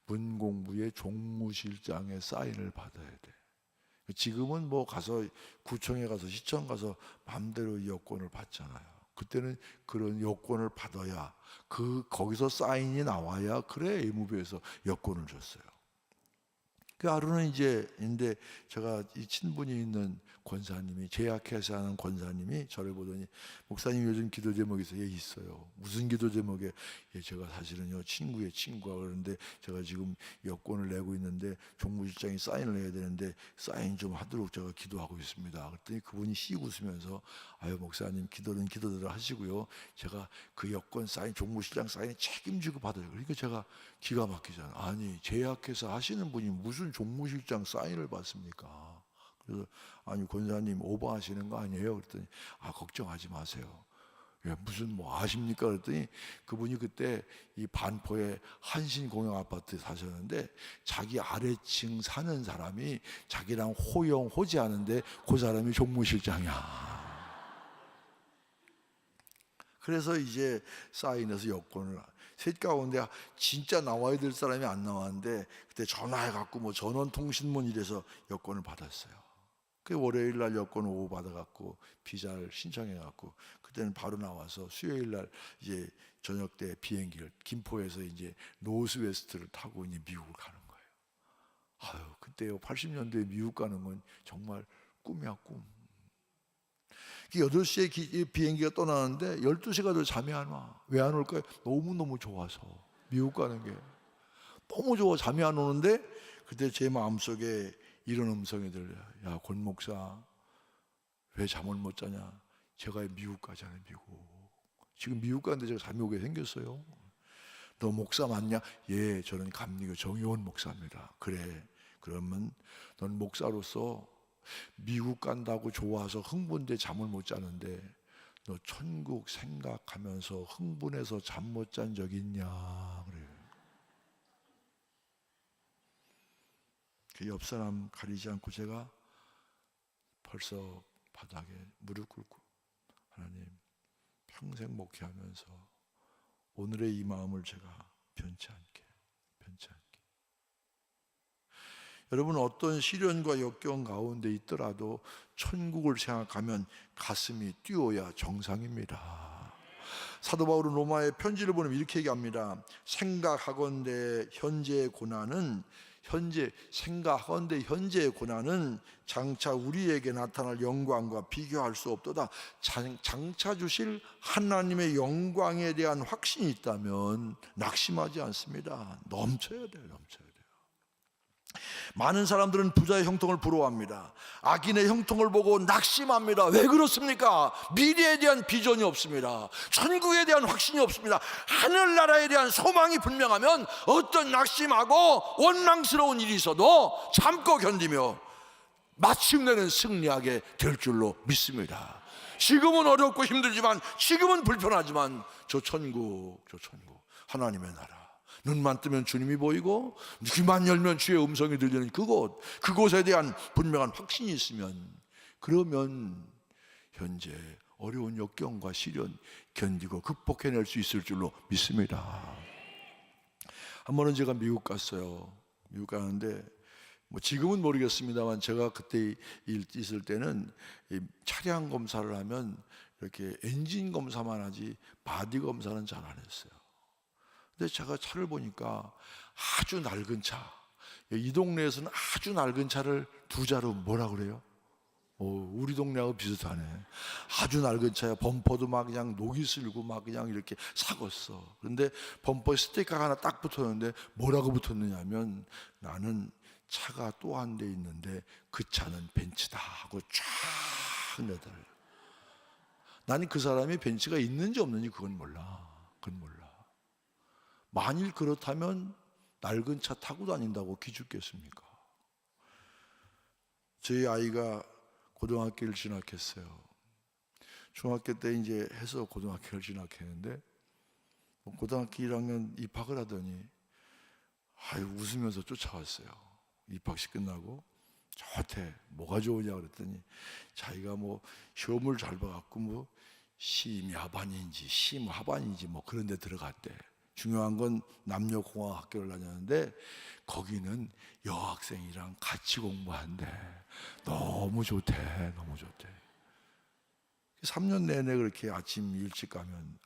문공부의 종무실장의 사인을 받아야 돼. 지금은 뭐 가서 구청에 가서 시청 가서 마음대로 여권을 받잖아요. 그때는 그런 여권을 받아야 거기서 사인이 나와야 그래 의무부에서 여권을 줬어요. 그 하루는 근데 제가 이 친분이 있는 권사님이 제약회사 하는 권사님이 저를 보더니 목사님 요즘 기도 제목이 있어요. 예, 있어요. 무슨 기도 제목에? 예, 제가 사실은요 친구의 친구가 그러는데 제가 지금 여권을 내고 있는데 종무실장이 사인을 해야 되는데 사인 좀 하도록 제가 기도하고 있습니다. 그랬더니 그분이 씩 웃으면서 아유 목사님 기도는 기도대로 하시고요. 제가 그 여권 사인 종무실장 사인에 책임지고 받아요. 그러니까 제가 기가 막히잖아요. 아니 제약회사 하시는 분이 무슨 종무실장 사인을 받습니까? 그래서 아니 권사님 오버하시는 거 아니에요? 그랬더니 걱정하지 마세요. 예, 무슨 뭐 아십니까? 그랬더니 그분이 그때 이 반포의 한신공영 아파트에 사셨는데 자기 아래층 사는 사람이 자기랑 호영호재하는데 그 사람이 종무실장이야. 그래서 이제 사인해서 여권을 셋 가운데 진짜 나와야 될 사람이 안 나왔는데 그때 전화해갖고 뭐 전원통신문 이래서 여권을 받았어요. 그 월요일 날 여권 오후 받아갖고 비자를 신청해갖고 그때는 바로 나와서 수요일 날 이제 저녁 때 비행기를 김포에서 이제 노스웨스트를 타고 이제 미국을 가는 거예요. 아유 그때요 80년대에 미국 가는 건 정말 꿈이야 꿈. 8시에 비행기가 떠나는데 12시가 더 잠이 안 와. 왜 안 올까요? 너무너무 좋아서 미국 가는 게 너무 좋아 잠이 안 오는데 그때 제 마음속에 이런 음성이 들려요. 야, 권 목사 왜 잠을 못 자냐? 제가 미국 가잖아요. 미국. 지금 미국 가는데 제가 잠이 오게 생겼어요. 너 목사 맞냐? 예, 저는 감리교 정의원 목사입니다. 그래, 그러면 넌 목사로서 미국 간다고 좋아서 흥분돼 잠을 못 자는데 너 천국 생각하면서 흥분해서 잠 못 잔 적 있냐? 그래요. 그 옆 사람 가리지 않고 제가 벌써 바닥에 무릎 꿇고 하나님 평생 목회하면서 오늘의 이 마음을 제가 변치 않게 여러분 어떤 시련과 역경 가운데 있더라도 천국을 생각하면 가슴이 뛰어야 정상입니다. 사도 바울은 로마의 편지를 보면 이렇게 얘기합니다. 생각하건대 현재의 고난은 장차 우리에게 나타날 영광과 비교할 수 없도다. 장차 주실 하나님의 영광에 대한 확신이 있다면 낙심하지 않습니다. 넘쳐야 돼요. 많은 사람들은 부자의 형통을 부러워합니다. 악인의 형통을 보고 낙심합니다. 왜 그렇습니까? 미래에 대한 비전이 없습니다. 천국에 대한 확신이 없습니다. 하늘나라에 대한 소망이 분명하면 어떤 낙심하고 원망스러운 일이 있어도 참고 견디며 마침내는 승리하게 될 줄로 믿습니다. 지금은 어렵고 힘들지만, 지금은 불편하지만 저 천국 하나님의 나라, 눈만 뜨면 주님이 보이고 귀만 열면 주의 음성이 들리는 그곳에 대한 분명한 확신이 있으면, 그러면 현재 어려운 역경과 시련 견디고 극복해낼 수 있을 줄로 믿습니다. 한 번은 제가 미국 갔어요. 미국 가는데 뭐 지금은 모르겠습니다만 제가 그때 있을 때는 차량 검사를 하면 이렇게 엔진 검사만 하지 바디 검사는 잘 안 했어요. 근데 제가 차를 보니까 아주 낡은 차, 이 동네에서는 아주 낡은 차를 두 자로 뭐라 그래요? 우리 동네하고 비슷하네. 아주 낡은 차야. 범퍼도 막 그냥 녹이 슬고 막 그냥 이렇게 삭었어. 그런데 범퍼에 스티커가 하나 딱 붙었는데 뭐라고 붙었느냐면, 나는 차가 또 한 대 있는데 그 차는 벤츠다 하고 쫙 내달려. 나는 그 사람이 벤츠가 있는지 없는지 그건 몰라. 만일 그렇다면 낡은 차 타고 다닌다고 기죽겠습니까? 저희 아이가 고등학교를 진학했어요. 중학교 때 이제 해서 고등학교를 진학했는데, 고등학교 1학년 입학을 하더니 웃으면서 쫓아왔어요. 입학식 끝나고 저한테 뭐가 좋으냐 그랬더니, 자기가 뭐 시험을 잘 봐갖고 뭐 심야반인지 심하반인지 뭐 그런 데 들어갔대. 중요한 건 남녀공학 학교를 다녔는데 거기는 여학생이랑 같이 공부한대. 너무 좋대. 3년 내내 그렇게 아침 일찍 가면,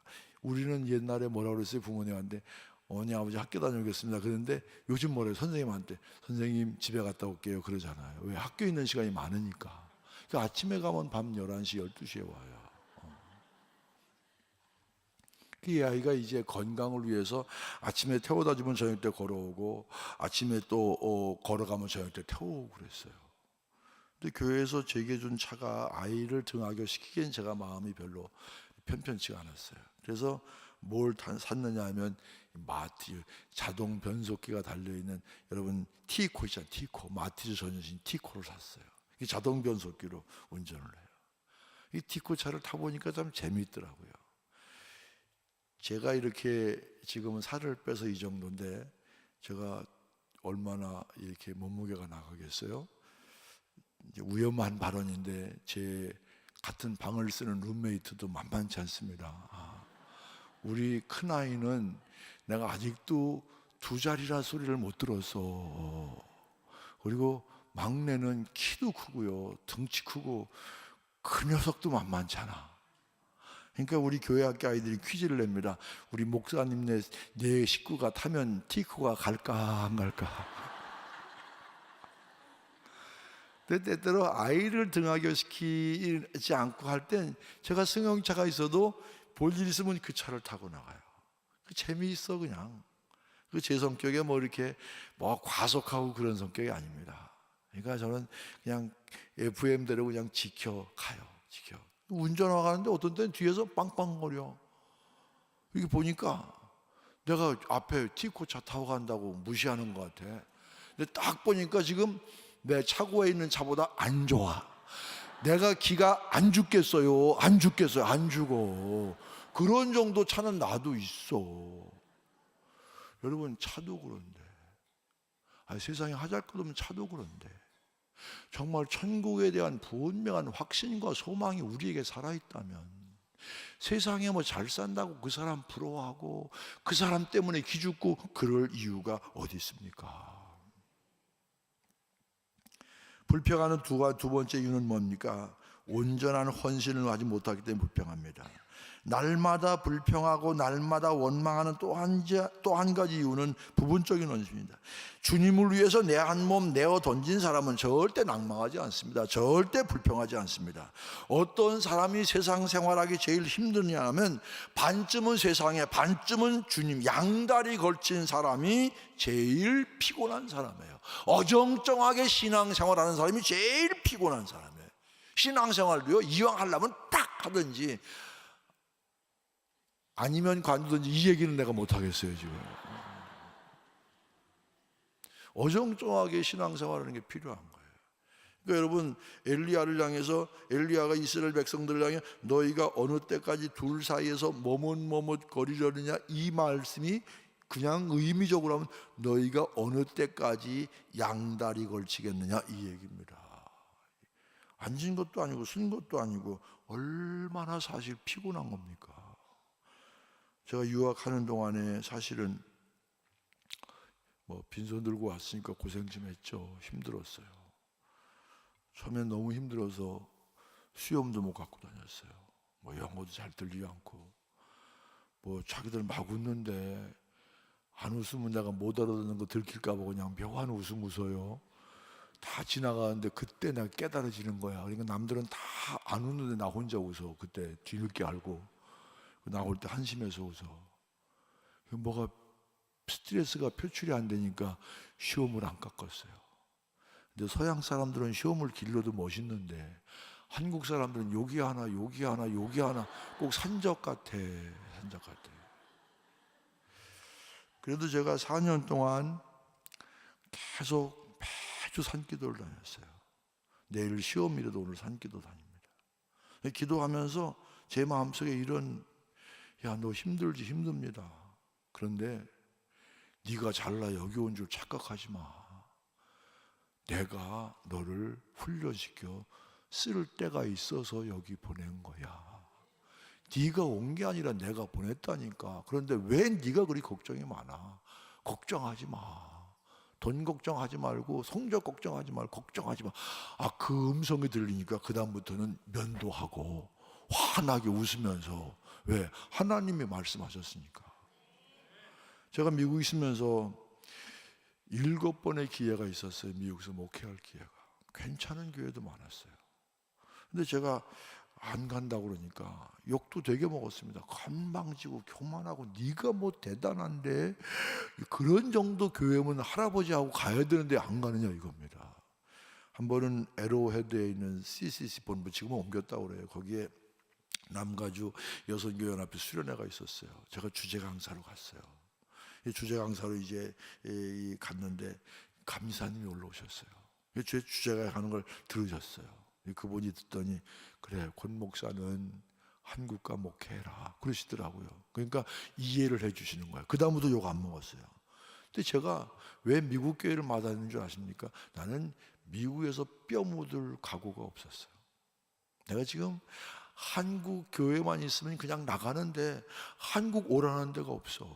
우리는 옛날에 뭐라고 그랬어요? 부모님한테 어머니 아버지 학교 다녀오겠습니다. 그런데 요즘 뭐래요? 선생님한테 선생님 집에 갔다 올게요 그러잖아요. 왜? 학교 있는 시간이 많으니까. 그러니까 아침에 가면 밤 11시 12시에 와요. 이 아이가 이제 건강을 위해서 아침에 태워다 주면 저녁 때 걸어오고, 아침에 또 걸어가면 저녁 때 태워오고 그랬어요. 근데 교회에서 제게 준 차가 아이를 등하교시키기엔 제가 마음이 별로 편편치가 않았어요. 그래서 뭘 샀느냐 하면 마티즈 자동 변속기가 달려있는, 여러분 티코 있잖아요. 티코, 마티즈 전용신 티코를 샀어요. 이 자동 변속기로 운전을 해요. 이 티코 차를 타보니까 참 재미있더라고요. 제가 이렇게 지금은 살을 빼서 이 정도인데 제가 얼마나 이렇게 몸무게가 나가겠어요? 이제 위험한 발언인데 제 같은 방을 쓰는 룸메이트도 만만치 않습니다. 우리 큰아이는 내가 아직도 두 자리라 소리를 못 들었어. 그리고 막내는 키도 크고요, 등치 크고 그 녀석도 만만치 않아. 그러니까 우리 교회 학교 아이들이 퀴즈를 냅니다. 우리 목사님 네 식구가 타면 티코가 갈까 안 갈까? 때때로 아이를 등하교시키지 않고 할 땐 제가 승용차가 있어도 볼 일 있으면 그 차를 타고 나가요. 재미있어 그냥. 제 성격에 뭐 이렇게 뭐 과속하고 그런 성격이 아닙니다. 그러니까 저는 그냥 FM대로 그냥 지켜가요. 운전하고 가는데 어떤 때는 뒤에서 빵빵거려. 이게 보니까 내가 앞에 티코차 타고 간다고 무시하는 것 같아. 근데 딱 보니까 지금 내 차고에 있는 차보다 안 좋아. 내가 기가 안 죽겠어요. 안 죽어. 그런 정도 차는 나도 있어. 여러분, 차도 그런데, 세상에 하잘것없는 차도 그런데, 정말 천국에 대한 분명한 확신과 소망이 우리에게 살아있다면, 세상에 뭐 잘 산다고 그 사람 부러워하고 그 사람 때문에 기죽고 그럴 이유가 어디 있습니까? 불평하는 두 번째 이유는 뭡니까? 온전한 헌신을 하지 못하기 때문에 불평합니다. 날마다 불평하고 날마다 원망하는 또 한 가지 이유는 부분적인 헌신입니다. 주님을 위해서 내 한 몸 내어 던진 사람은 절대 낭망하지 않습니다. 절대 불평하지 않습니다. 어떤 사람이 세상 생활하기 제일 힘드냐 하면 반쯤은 세상에 반쯤은 주님, 양다리 걸친 사람이 제일 피곤한 사람이에요. 어정쩡하게 신앙생활하는 사람이 제일 피곤한 사람이에요. 신앙생활도요, 이왕 하려면 딱 하든지 아니면 관두든지, 이 얘기는 내가 못하겠어요 지금. 어정쩡하게 신앙생활하는 게 필요한 거예요. 그러니까 여러분, 엘리야를 향해서, 엘리야가 이스라엘 백성들을 향해 너희가 어느 때까지 둘 사이에서 머뭇거리려느냐, 이 말씀이 그냥 의미적으로 하면 너희가 어느 때까지 양다리 걸치겠느냐, 이 얘기입니다. 앉은 것도 아니고 쓴 것도 아니고 얼마나 사실 피곤한 겁니까? 제가 유학하는 동안에 사실은 뭐 빈손 들고 왔으니까 고생 좀 했죠. 힘들었어요. 처음엔 너무 힘들어서 수염도 못 갖고 다녔어요. 뭐 영어도 잘 들리지 않고, 뭐 자기들 막 웃는데 안 웃으면 내가 못 알아듣는 거 들킬까 봐 그냥 묘한 웃음 웃어요. 다 지나가는데 그때 내가 깨달아지는 거야. 그러니까 남들은 다 안 웃는데 나 혼자 웃어. 그때 뒤늦게 알고 나올 때 한심해서 웃어. 뭐가 스트레스가 표출이 안 되니까 시험을 안 깎았어요. 근데 서양 사람들은 시험을 길러도 멋있는데 한국 사람들은 여기 하나 여기 하나 여기 하나 꼭 산적 같아. 산적 같아. 그래도 제가 4년 동안 계속 매주 산기도를 다녔어요. 내일 시험이라도 오늘 산기도 다닙니다. 기도하면서 제 마음속에 이런, 야, 너 힘들지? 힘듭니다. 그런데 네가 잘나 여기 온 줄 착각하지 마. 내가 너를 훈련시켜 쓸 때가 있어서 여기 보낸 거야. 네가 온 게 아니라 내가 보냈다니까. 그런데 왜 네가 그리 걱정이 많아? 걱정하지 마. 돈 걱정하지 말고 성적 걱정하지 말고 걱정하지 마. 그 음성이 들리니까 그 다음부터는 면도하고 환하게 웃으면서, 왜? 하나님이 말씀하셨으니까. 제가 미국에 있으면서 7번의 기회가 있었어요. 미국에서 목회할 기회가. 괜찮은 교회도 많았어요. 근데 제가 안 간다고 그러니까 욕도 되게 먹었습니다. 건방지고 교만하고 네가 뭐 대단한데 그런 정도 교회면 할아버지하고 가야 되는데 안 가느냐 이겁니다. 한 번은 에로헤드에 있는 CCC 본부, 지금은 옮겼다고 그래요. 거기에 남가주 여성교연합회 수련회가 있었어요. 제가 주재 강사로 갔어요. 주재 강사로 이제 갔는데 감사님이 올라오셨어요. 제 주제가 하는 걸 들으셨어요. 그분이 듣더니, 그래, 권 목사는 한국과 목회해라 그러시더라고요. 그러니까 이해를 해주시는 거예요. 그 다음부터 욕 안 먹었어요. 근데 제가 왜 미국 교회를 맞았는 줄 아십니까? 나는 미국에서 뼈 묻을 각오가 없었어요. 내가 지금 한국 교회만 있으면 그냥 나가는데 한국 오라는 데가 없어.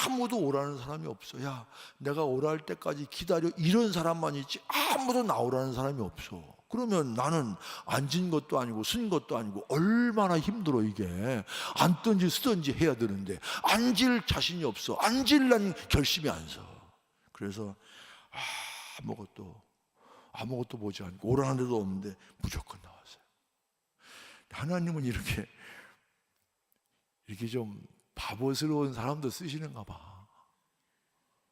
아무도 오라는 사람이 없어. 야, 내가 오랄 때까지 기다려, 이런 사람만 있지 아무도 나오라는 사람이 없어. 그러면 나는 앉은 것도 아니고 쓴 것도 아니고 얼마나 힘들어. 이게 앉든지 쓰든지 해야 되는데 앉을 자신이 없어. 앉으려는 결심이 안 서. 그래서 아무것도 보지 않고 오라는 데도 없는데 무조건 나왔어요. 하나님은 이렇게 좀 바보스러운 사람도 쓰시는가 봐.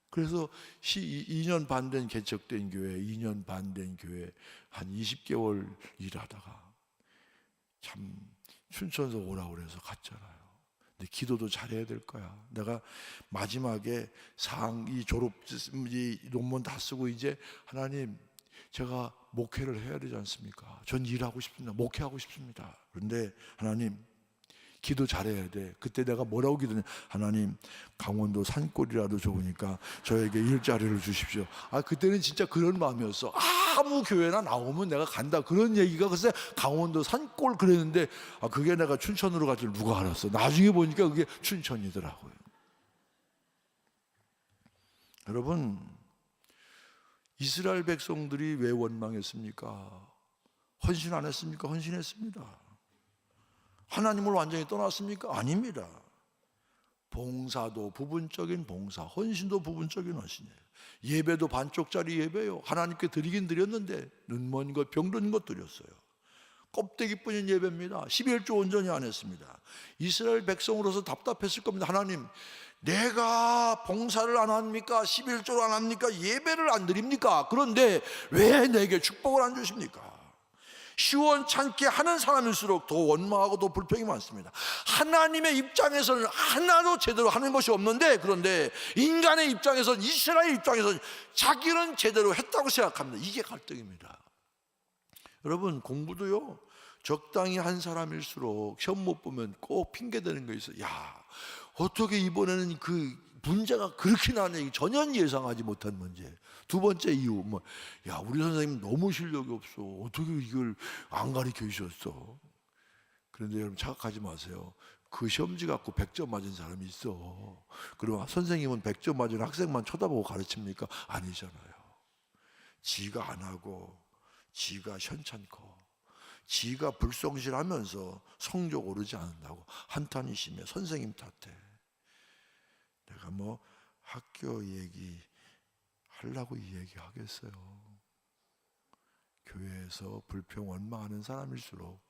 그래서 2년 반 된 개척된 교회, 2년 반 된 교회 한 20개월 일하다가 참 춘천에서 오라고 그래서 갔잖아요. 근데 기도도 잘해야 될 거야. 내가 마지막에 이 졸업 이 논문 다 쓰고 이제, 하나님, 제가 목회를 해야 되지 않습니까? 전 일하고 싶습니다. 목회하고 싶습니다. 그런데 하나님, 기도 잘해야 돼. 그때 내가 뭐라고 기도냐? 하나님, 강원도 산골이라도 좋으니까 저에게 일자리를 주십시오. 그때는 진짜 그런 마음이었어. 아무 교회나 나오면 내가 간다, 그런 얘기가. 글쎄 강원도 산골 그랬는데 그게 내가 춘천으로 갈 줄 누가 알았어. 나중에 보니까 그게 춘천이더라고요. 여러분, 이스라엘 백성들이 왜 원망했습니까? 헌신 안 했습니까? 헌신했습니다. 하나님을 완전히 떠났습니까? 아닙니다. 봉사도 부분적인 봉사, 헌신도 부분적인 헌신이에요. 예배도 반쪽짜리 예배요. 하나님께 드리긴 드렸는데 눈먼 것, 병든 것 드렸어요. 껍데기뿐인 예배입니다. 11조 온전히 안 했습니다. 이스라엘 백성으로서 답답했을 겁니다. 하나님, 내가 봉사를 안 합니까? 11조를 안 합니까? 예배를 안 드립니까? 그런데 왜 내게 축복을 안 주십니까? 시원찮게 하는 사람일수록 더 원망하고 더 불평이 많습니다. 하나님의 입장에서는 하나도 제대로 하는 것이 없는데, 그런데 인간의 입장에서는, 이스라엘 입장에서는 자기는 제대로 했다고 생각합니다. 이게 갈등입니다. 여러분, 공부도요, 적당히 한 사람일수록 시험 못 보면 꼭 핑계대는 거 있어요. 야, 어떻게 이번에는 그 문제가 그렇게 나네. 전혀 예상하지 못한 문제. 두 번째 이유, 우리 선생님 너무 실력이 없어. 어떻게 이걸 안 가르쳐 주셨어? 그런데 여러분, 착각하지 마세요. 그 시험지 갖고 100점 맞은 사람이 있어. 그럼 선생님은 100점 맞은 학생만 쳐다보고 가르칩니까? 아니잖아요. 지가 안 하고, 지가 현찮고, 지가 불성실하면서 성적 오르지 않는다고 한탄이 심해 선생님 탓해. 내가 뭐 학교 얘기 하려고 이 얘기 하겠어요. 교회에서 불평 원망하는 사람일수록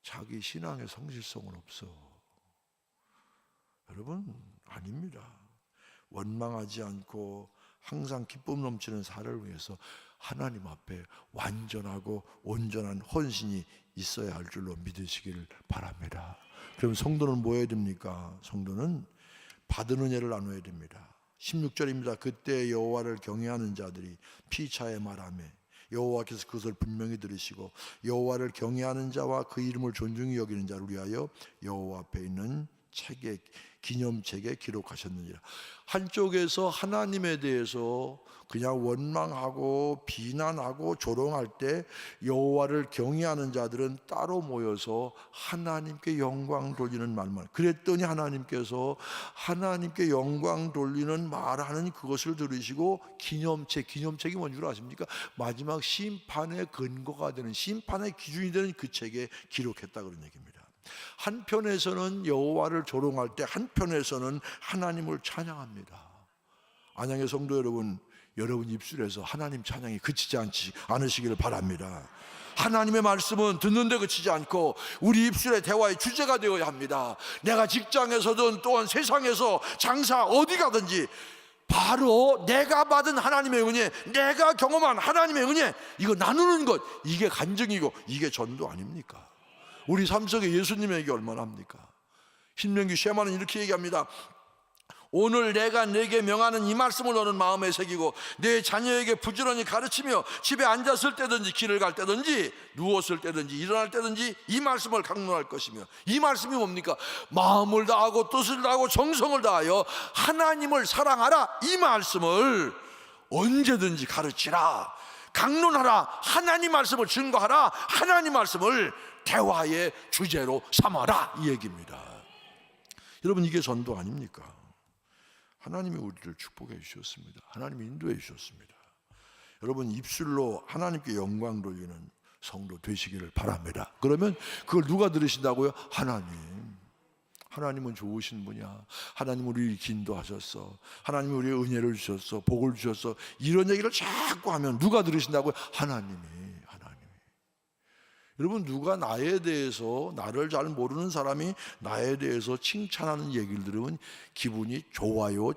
자기 신앙의 성실성은 없어. 여러분, 아닙니다. 원망하지 않고 항상 기쁨 넘치는 살을 위해서 하나님 앞에 완전하고 온전한 헌신이 있어야 할 줄로 믿으시길 바랍니다. 그럼 성도는 뭐 해야 됩니까? 성도는 받은 은혜를 나눠야 됩니다. 16절입니다. 그때 여호와를 경외하는 자들이 피차에 말하며 여호와께서 그것을 분명히 들으시고 여호와를 경외하는 자와 그 이름을 존중히 여기는 자를 위하여 여호와 앞에 있는 책에 기념책에 기록하셨느니라. 한쪽에서 하나님에 대해서 그냥 원망하고 비난하고 조롱할 때 여호와를 경외하는 자들은 따로 모여서 하나님께 영광 돌리는 말만. 그랬더니 하나님께서 하나님께 영광 돌리는 말하는 그것을 들으시고 기념책이 뭔 줄 아십니까? 마지막 심판의 근거가 되는, 심판의 기준이 되는 그 책에 기록했다 그런 얘기입니다. 한편에서는 여호와를 조롱할 때 한편에서는 하나님을 찬양합니다. 안양의 성도 여러분, 여러분 입술에서 하나님 찬양이 그치지 않으시기를 바랍니다. 하나님의 말씀은 듣는데 그치지 않고 우리 입술의 대화의 주제가 되어야 합니다. 내가 직장에서든 또한 세상에서 장사 어디 가든지 바로 내가 받은 하나님의 은혜, 내가 경험한 하나님의 은혜, 이거 나누는 것, 이게 간증이고 이게 전도 아닙니까? 우리 삶 속에 예수님에게 얼마나 합니까? 신명기 쉐마는 이렇게 얘기합니다. 오늘 내가 내게 명하는 이 말씀을 너는 마음에 새기고 내 자녀에게 부지런히 가르치며 집에 앉았을 때든지 길을 갈 때든지 누웠을 때든지 일어날 때든지 이 말씀을 강론할 것이며, 이 말씀이 뭡니까? 마음을 다하고 뜻을 다하고 정성을 다하여 하나님을 사랑하라. 이 말씀을 언제든지 가르치라, 강론하라, 하나님 말씀을 증거하라, 하나님 말씀을 대화의 주제로 삼아라, 이 얘기입니다. 여러분, 이게 전도 아닙니까? 하나님이 우리를 축복해 주셨습니다. 하나님이 인도해 주셨습니다. 여러분, 입술로 하나님께 영광 돌리는 성도 되시기를 바랍니다. 그러면 그걸 누가 들으신다고요? 하나님. 하나님은 좋으신 분이야. 하나님 우리를 인도하셨어. 하나님 우리의 은혜를 주셨어. 복을 주셨어. 이런 얘기를 자꾸 하면 누가 들으신다고요? 하나님이. 여러분, 누가 나에 대해서, 나를 잘 모르는 사람이 나에 대해서 칭찬하는 얘기를 들으면 기분이 좋아요,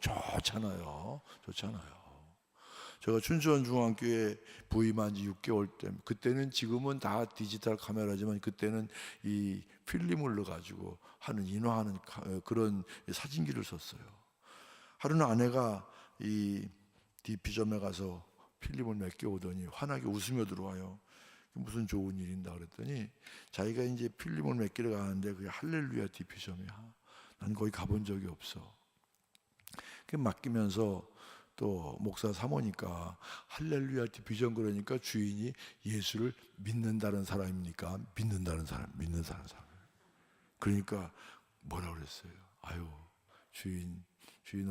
좋잖아요. 제가 춘천 중앙교회 부임한 지 6개월 때, 그때는, 지금은 다 디지털 카메라지만 그때는 이 필름을 넣어가지고 하는, 인화하는 그런 사진기를 썼어요. 하루는 아내가 이 DP점에 가서 필름을 몇 개 오더니 환하게 웃으며 들어와요. 무슨 좋은 일인다 그랬더니 자기가 이제 필름을 몇 개를 가는데 그게 할렐루야 DP점이야. 난 거기 가본 적이 없어. 그 맡기면서 또 목사 사모니까 할렐루야 DP점 그러니까 주인이 예수를 믿는다는 사람입니까? 믿는 사람. 그러니까 뭐라 그랬어요? 아유, 주인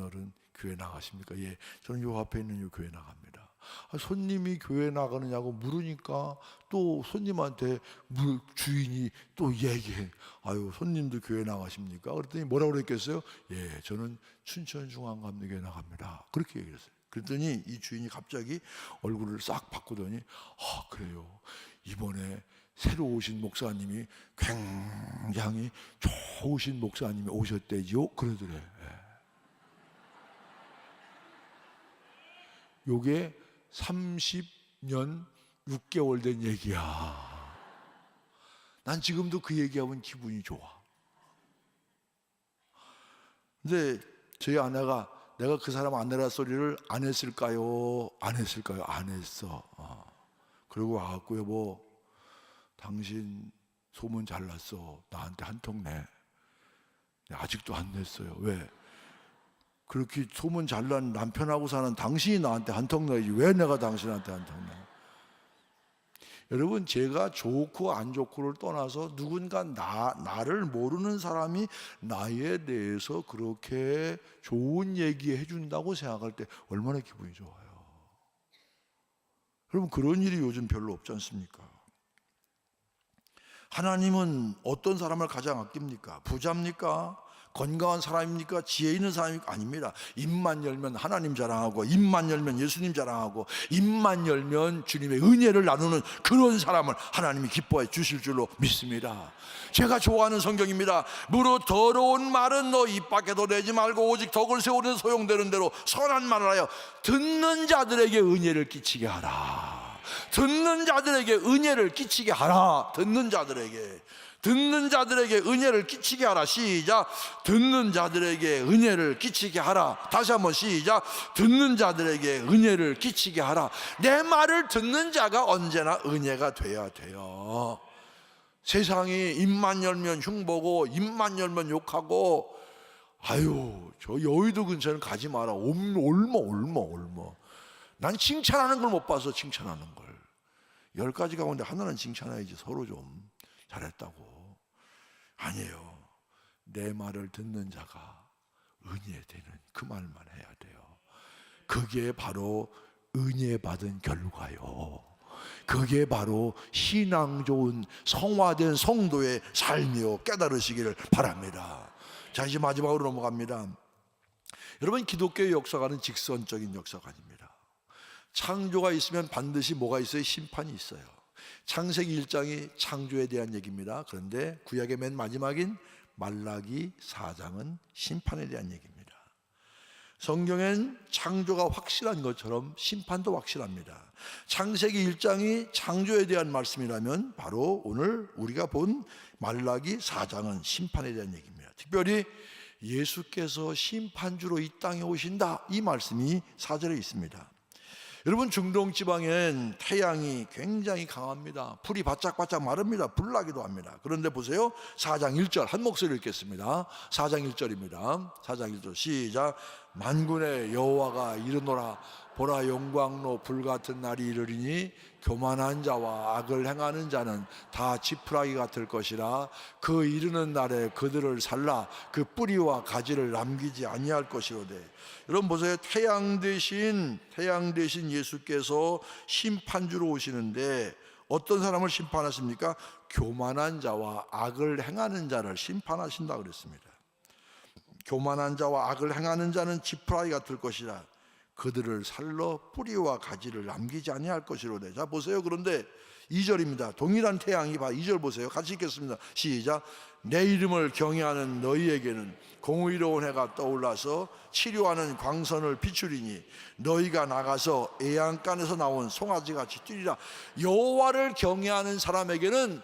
어른 교회 나가십니까? 예, 저는 요 앞에 있는 요 교회 나갑니다. 손님이 교회 나가느냐고 물으니까 또 손님한테 주인이 또 얘기해. 아유, 손님도 교회 나가십니까? 그랬더니 뭐라고 그랬겠어요? 예, 저는 춘천중앙감리교회 나갑니다. 그렇게 얘기했어요. 그랬더니 이 주인이 갑자기 얼굴을 싹 바꾸더니 그래요. 이번에 새로 오신 목사님이 굉장히 좋으신 목사님이 오셨대지요? 그러더래. 예. 요게 30년 6개월 된 얘기야. 난 지금도 그 얘기하면 기분이 좋아. 근데 저희 아내가 내가 그 사람 아내라 소리를 안 했을까요? 안 했어. 그러고 와갖고 여보, 당신 소문 잘 났어. 나한테 한 통 내. 아직도 안 냈어요. 왜? 그렇게 소문 잘난 남편하고 사는 당신이 나한테 한 통 내야지 왜 내가 당신한테 한 통 내? 여러분, 제가 좋고 안 좋고를 떠나서 누군가 나를 모르는 사람이 나에 대해서 그렇게 좋은 얘기해 준다고 생각할 때 얼마나 기분이 좋아요. 여러분, 그런 일이 요즘 별로 없지 않습니까? 하나님은 어떤 사람을 가장 아낍니까? 부자입니까? 건강한 사람입니까? 지혜 있는 사람입니까? 아닙니다. 입만 열면 하나님 자랑하고, 입만 열면 예수님 자랑하고, 입만 열면 주님의 은혜를 나누는 그런 사람을 하나님이 기뻐해 주실 줄로 믿습니다. 제가 좋아하는 성경입니다. 무릇 더러운 말은 너 입 밖에도 내지 말고 오직 덕을 세우는 소용되는 대로 선한 말을 하여 듣는 자들에게 은혜를 끼치게 하라. 듣는 자들에게 은혜를 끼치게 하라. 듣는 자들에게 은혜를 끼치게 하라. 시작. 듣는 자들에게 은혜를 끼치게 하라. 다시 한번 시작. 듣는 자들에게 은혜를 끼치게 하라. 내 말을 듣는 자가 언제나 은혜가 돼야 돼요. 세상이 입만 열면 흉보고 입만 열면 욕하고, 아유 저 여의도 근처는 가지 마라. 올머. 난 칭찬하는 걸 못 봐서 칭찬하는 걸. 10가지 가운데 하나는 칭찬해야지. 서로 좀 잘했다고. 아니에요. 내 말을 듣는 자가 은혜되는 그 말만 해야 돼요. 그게 바로 은혜 받은 결과요. 그게 바로 신앙 좋은 성화된 성도의 삶이요. 깨달으시기를 바랍니다. 자, 이제 마지막으로 넘어갑니다. 여러분, 기독교의 역사관은 직선적인 역사관입니다. 창조가 있으면 반드시 뭐가 있어요? 심판이 있어요. 창세기 1장이 창조에 대한 얘기입니다. 그런데 구약의 맨 마지막인 말라기 4장은 심판에 대한 얘기입니다. 성경엔 창조가 확실한 것처럼 심판도 확실합니다. 창세기 1장이 창조에 대한 말씀이라면 바로 오늘 우리가 본 말라기 4장은 심판에 대한 얘기입니다. 특별히 예수께서 심판주로 이 땅에 오신다, 이 말씀이 4절에 있습니다. 여러분, 중동 지방엔 태양이 굉장히 강합니다. 풀이 바짝바짝 마릅니다. 불나기도 합니다. 그런데 보세요, 4장 1절 한 목소리 읽겠습니다. 4장 1절입니다. 4장 1절 시작. 만군의 여호와가 이르노라. 보라, 영광로 불같은 날이 이르리니 교만한 자와 악을 행하는 자는 다 지푸라기 같을 것이라. 그 이르는 날에 그들을 살라. 그 뿌리와 가지를 남기지 아니할 것이로되. 여러분 보세요. 태양 대신 예수께서 심판주로 오시는데 어떤 사람을 심판하십니까? 교만한 자와 악을 행하는 자를 심판하신다 그랬습니다. 교만한 자와 악을 행하는 자는 지푸라기 같을 것이라. 그들을 살러 뿌리와 가지를 남기지 아니할 것이로되. 자 보세요. 그런데 2절입니다. 동일한 태양이 2절 보세요. 같이 읽겠습니다. 시작. 내 이름을 경외하는 너희에게는 공의로운 해가 떠올라서 치료하는 광선을 비추리니 너희가 나가서 애양간에서 나온 송아지같이 뛰리라. 여호와를 경외하는 사람에게는,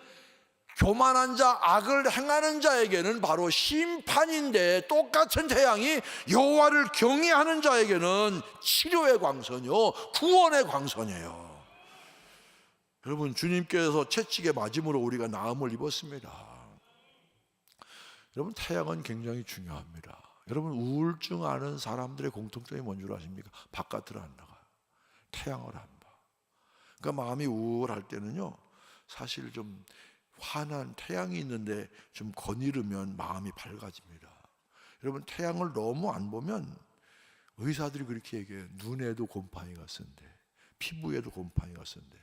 교만한 자, 악을 행하는 자에게는 바로 심판인데, 똑같은 태양이 여호와를 경외하는 자에게는 치료의 광선이요, 구원의 광선이에요. 여러분, 주님께서 채찍에 맞음으로 우리가 나음을 입었습니다. 여러분, 태양은 굉장히 중요합니다. 여러분, 우울증 앓는 사람들의 공통점이 뭔 줄 아십니까? 바깥으로 안 나가요. 태양을 안 봐. 그러니까 마음이 우울할 때는요, 사실 좀 환한 태양이 있는데 좀 거닐으면 마음이 밝아집니다. 여러분, 태양을 너무 안 보면 의사들이 그렇게 얘기해요. 눈에도 곰팡이가 쓴대, 피부에도 곰팡이가 쓴대.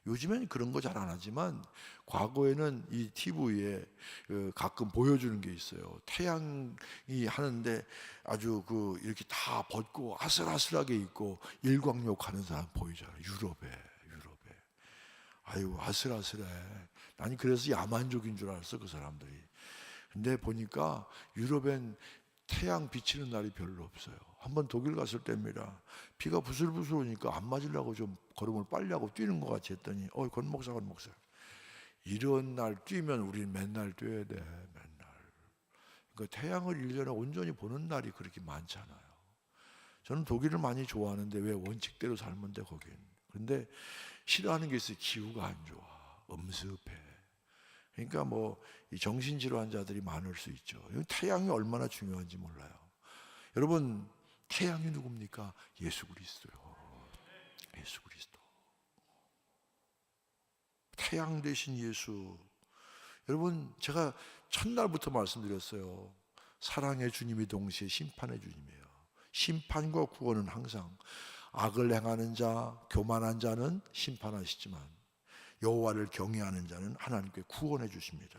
요즘엔 그런 거 잘 안 하지만 과거에는 이 TV에 가끔 보여주는 게 있어요. 태양이 하는데 아주 이렇게 다 벗고 아슬아슬하게 입고 일광욕 하는 사람 보이잖아요. 유럽에. 아유, 아슬아슬해. 나는 그래서 야만족인 줄 알았어, 그 사람들이. 근데 보니까 유럽엔 태양 비치는 날이 별로 없어요. 한번 독일 갔을 때입니다. 비가 부슬부슬 오니까 안 맞으려고 좀 걸음을 빨리 하고 뛰는 것 같이 했더니 권 목사 이런 날 뛰면 우리는 맨날 뛰어야 돼. 맨날. 그러니까 태양을 1년에 온전히 보는 날이 그렇게 많잖아요. 저는 독일을 많이 좋아하는데 왜 원칙대로 살면데 거긴. 그런데 싫어하는 게 있어요. 기후가 안 좋아. 엄습해. 그러니까 이 정신질환 환자들이 많을 수 있죠. 태양이 얼마나 중요한지 몰라요. 여러분, 태양이 누굽니까? 예수 그리스도요. 예수 그리스도. 태양 대신 예수. 여러분, 제가 첫날부터 말씀드렸어요. 사랑의 주님이 동시에 심판의 주님이에요. 심판과 구원은 항상 악을 행하는 자, 교만한 자는 심판하시지만 여호와를 경외하는 자는 하나님께 구원해 주십니다.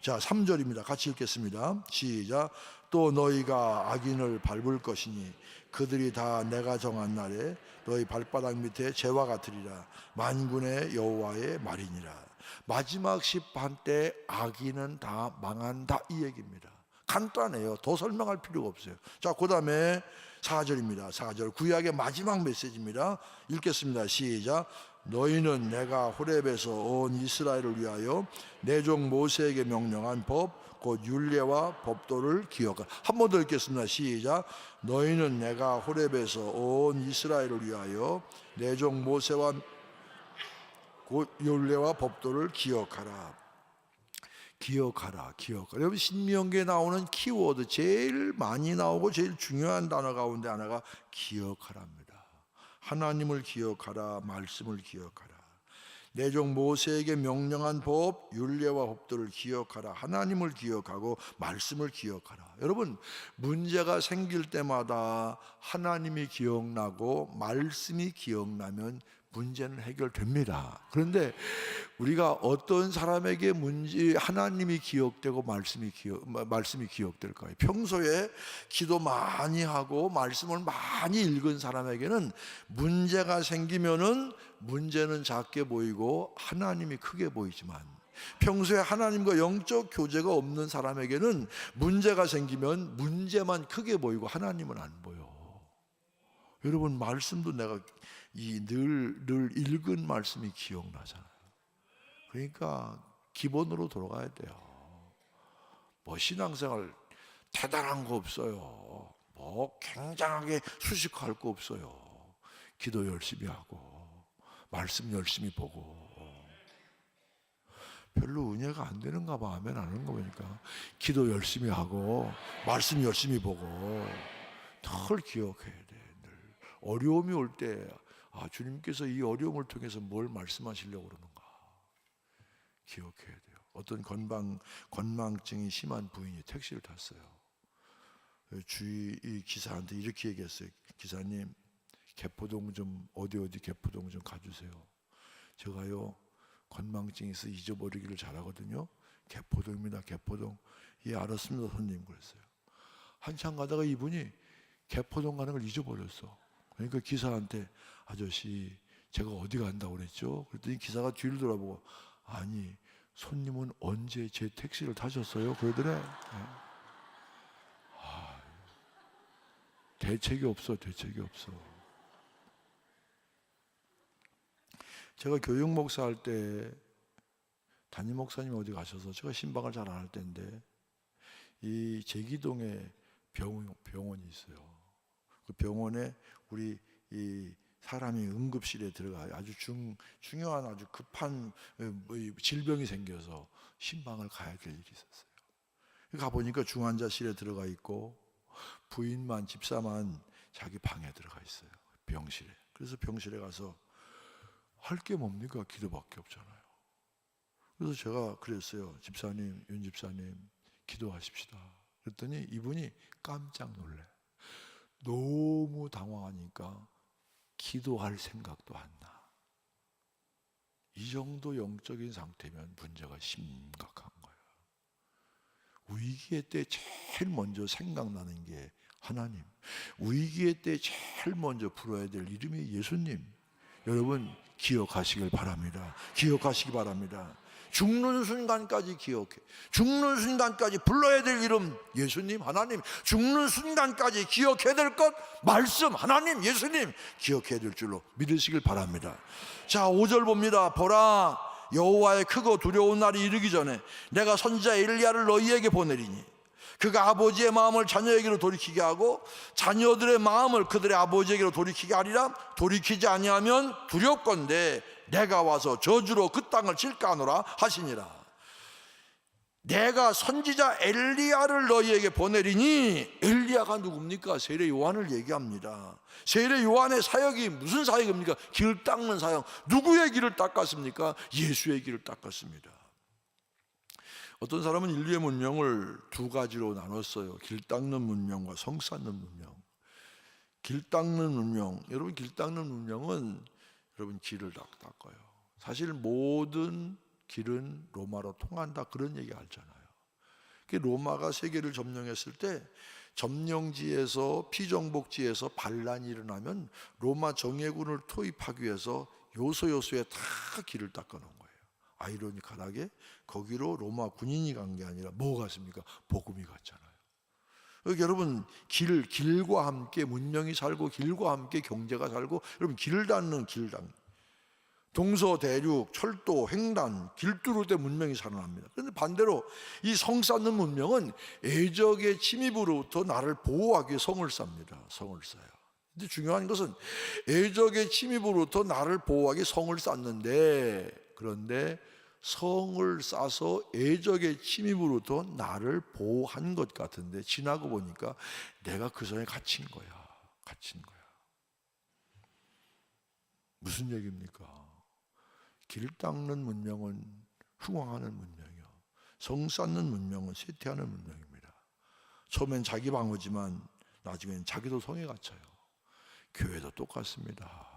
자, 3절입니다. 같이 읽겠습니다. 시작. 또 너희가 악인을 밟을 것이니 그들이 다 내가 정한 날에 너희 발바닥 밑에 재와 같으리라. 만군의 여호와의 말이니라. 마지막 심판 때 악인은 다 망한다, 이 얘기입니다. 간단해요. 더 설명할 필요가 없어요. 자, 그 다음에 4절입니다. 4절 구약의 마지막 메시지입니다. 읽겠습니다. 시작. 너희는 내가 호렙에서 온 이스라엘을 위하여 내 종 모세에게 명령한 법 곧 율례와 법도를 기억하라. 한 번 더 읽겠습니다. 시작. 너희는 내가 호렙에서 온 이스라엘을 위하여 내 종 모세와 곧 율례와 법도를 기억하라. 기억하라. 여러분, 신명기에 나오는 키워드 제일 많이 나오고 제일 중요한 단어 가운데 하나가 기억하라입니다. 하나님을 기억하라, 말씀을 기억하라. 내 종 모세에게 명령한 법, 율례와 법도를 기억하라. 하나님을 기억하고 말씀을 기억하라. 여러분, 문제가 생길 때마다 하나님이 기억나고 말씀이 기억나면 문제는 해결됩니다. 그런데 우리가 어떤 사람에게 하나님이 기억되고 말씀이 기억될까요? 평소에 기도 많이 하고 말씀을 많이 읽은 사람에게는 문제가 생기면은 문제는 작게 보이고 하나님이 크게 보이지만, 평소에 하나님과 영적 교제가 없는 사람에게는 문제가 생기면 문제만 크게 보이고 하나님은 안 보여. 여러분, 말씀도 내가 늘 읽은 말씀이 기억나잖아요. 그러니까 기본으로 돌아가야 돼요. 뭐 신앙생활 대단한 거 없어요. 뭐 굉장하게 수식할 거 없어요. 기도 열심히 하고 말씀 열심히 보고. 별로 은혜가 안 되는가 봐. 아멘 안 하는 거 보니까. 기도 열심히 하고 말씀 열심히 보고 늘 기억해야 돼. 늘 어려움이 올 때 주님께서 이 어려움을 통해서 뭘 말씀하시려고 그러는가 기억해야 돼요. 어떤 건망증이 심한 부인이 택시를 탔어요. 주위 이 기사한테 이렇게 얘기했어요. 기사님, 개포동 좀 어디 개포동 좀 가주세요. 제가요 건망증이 있어 잊어버리기를 잘하거든요. 개포동입니다. 개포동. 예, 알았습니다 손님. 그랬어요. 한참 가다가 이분이 개포동 가는 걸 잊어버렸어. 그러니까 기사한테, 아저씨 제가 어디 간다고 그랬죠? 그랬더니 기사가 뒤를 돌아보고, 아니 손님은 언제 제 택시를 타셨어요? 그러더래. 대책이 없어. 제가 교육 목사 할 때 담임 목사님 어디 가셔서 제가 신방을 잘 안 할 때인데, 이 제기동에 병원이 있어요. 그 병원에 우리 이 사람이 응급실에 들어가요. 아주 중요한 아주 급한 질병이 생겨서 신방을 가야 될 일이 있었어요. 가보니까 중환자실에 들어가 있고 부인만, 집사만 자기 방에 들어가 있어요. 병실에. 그래서 병실에 가서 할 게 뭡니까? 기도밖에 없잖아요. 그래서 제가 그랬어요. 집사님, 윤 집사님 기도하십시다. 그랬더니 이분이 깜짝 놀래. 너무 당황하니까 기도할 생각도 안 나. 이 정도 영적인 상태면 문제가 심각한 거예요. 위기의 때 제일 먼저 생각나는 게 하나님. 위기의 때 제일 먼저 불러야 될 이름이 예수님. 여러분 기억하시길 바랍니다. 기억하시기 바랍니다. 죽는 순간까지 기억해. 죽는 순간까지 불러야 될 이름 예수님, 하나님. 죽는 순간까지 기억해야 될 것 말씀, 하나님, 예수님 기억해야 될 줄로 믿으시길 바랍니다. 자, 5절 봅니다. 보라, 여호와의 크고 두려운 날이 이르기 전에 내가 선지자 엘리야를 너희에게 보내리니 그가 아버지의 마음을 자녀에게로 돌이키게 하고 자녀들의 마음을 그들의 아버지에게로 돌이키게 하리라. 돌이키지 아니하면 두렵건대 내가 와서 저주로 그 땅을 칠까 하노라 하시니라. 내가 선지자 엘리야를 너희에게 보내리니, 엘리야가 누굽니까? 세례 요한을 얘기합니다. 세례 요한의 사역이 무슨 사역입니까? 길 닦는 사역. 누구의 길을 닦았습니까? 예수의 길을 닦았습니다. 어떤 사람은 인류의 문명을 두 가지로 나눴어요. 길 닦는 문명과 성 쌓는 문명. 길 닦는 문명, 여러분 길 닦는 문명은 여러분 길을 닦아요. 사실 모든 길은 로마로 통한다, 그런 얘기 알잖아요. 로마가 세계를 점령했을 때 점령지에서 피정복지에서 반란이 일어나면 로마 정예군을 투입하기 위해서 요소요소에 다 길을 닦아놓은 거예요. 아이러니컬하게 거기로 로마 군인이 간 게 아니라 뭐가 갔습니까? 복음이 갔잖아요. 여러분, 길과 함께 문명이 살고 길과 함께 경제가 살고, 여러분 길을 닫는 동서대륙, 철도, 횡단, 길 뚫을 때 문명이 살아납니다. 그런데 반대로 이 성 쌓는 문명은 애적의 침입으로부터 나를 보호하기 위해 성을 쌉니다. 성을 쌓아요. 근데 중요한 것은 애적의 침입으로부터 나를 보호하기 위해 성을 쌓는데, 그런데 성을 쌓아서 애적의 침입으로부터 나를 보호한 것 같은데 지나고 보니까 내가 그 성에 갇힌 거야. 무슨 얘기입니까? 길 닦는 문명은 흥왕하는 문명이요, 성 쌓는 문명은 쇠퇴하는 문명입니다. 처음엔 자기 방어지만 나중에는 자기도 성에 갇혀요. 교회도 똑같습니다.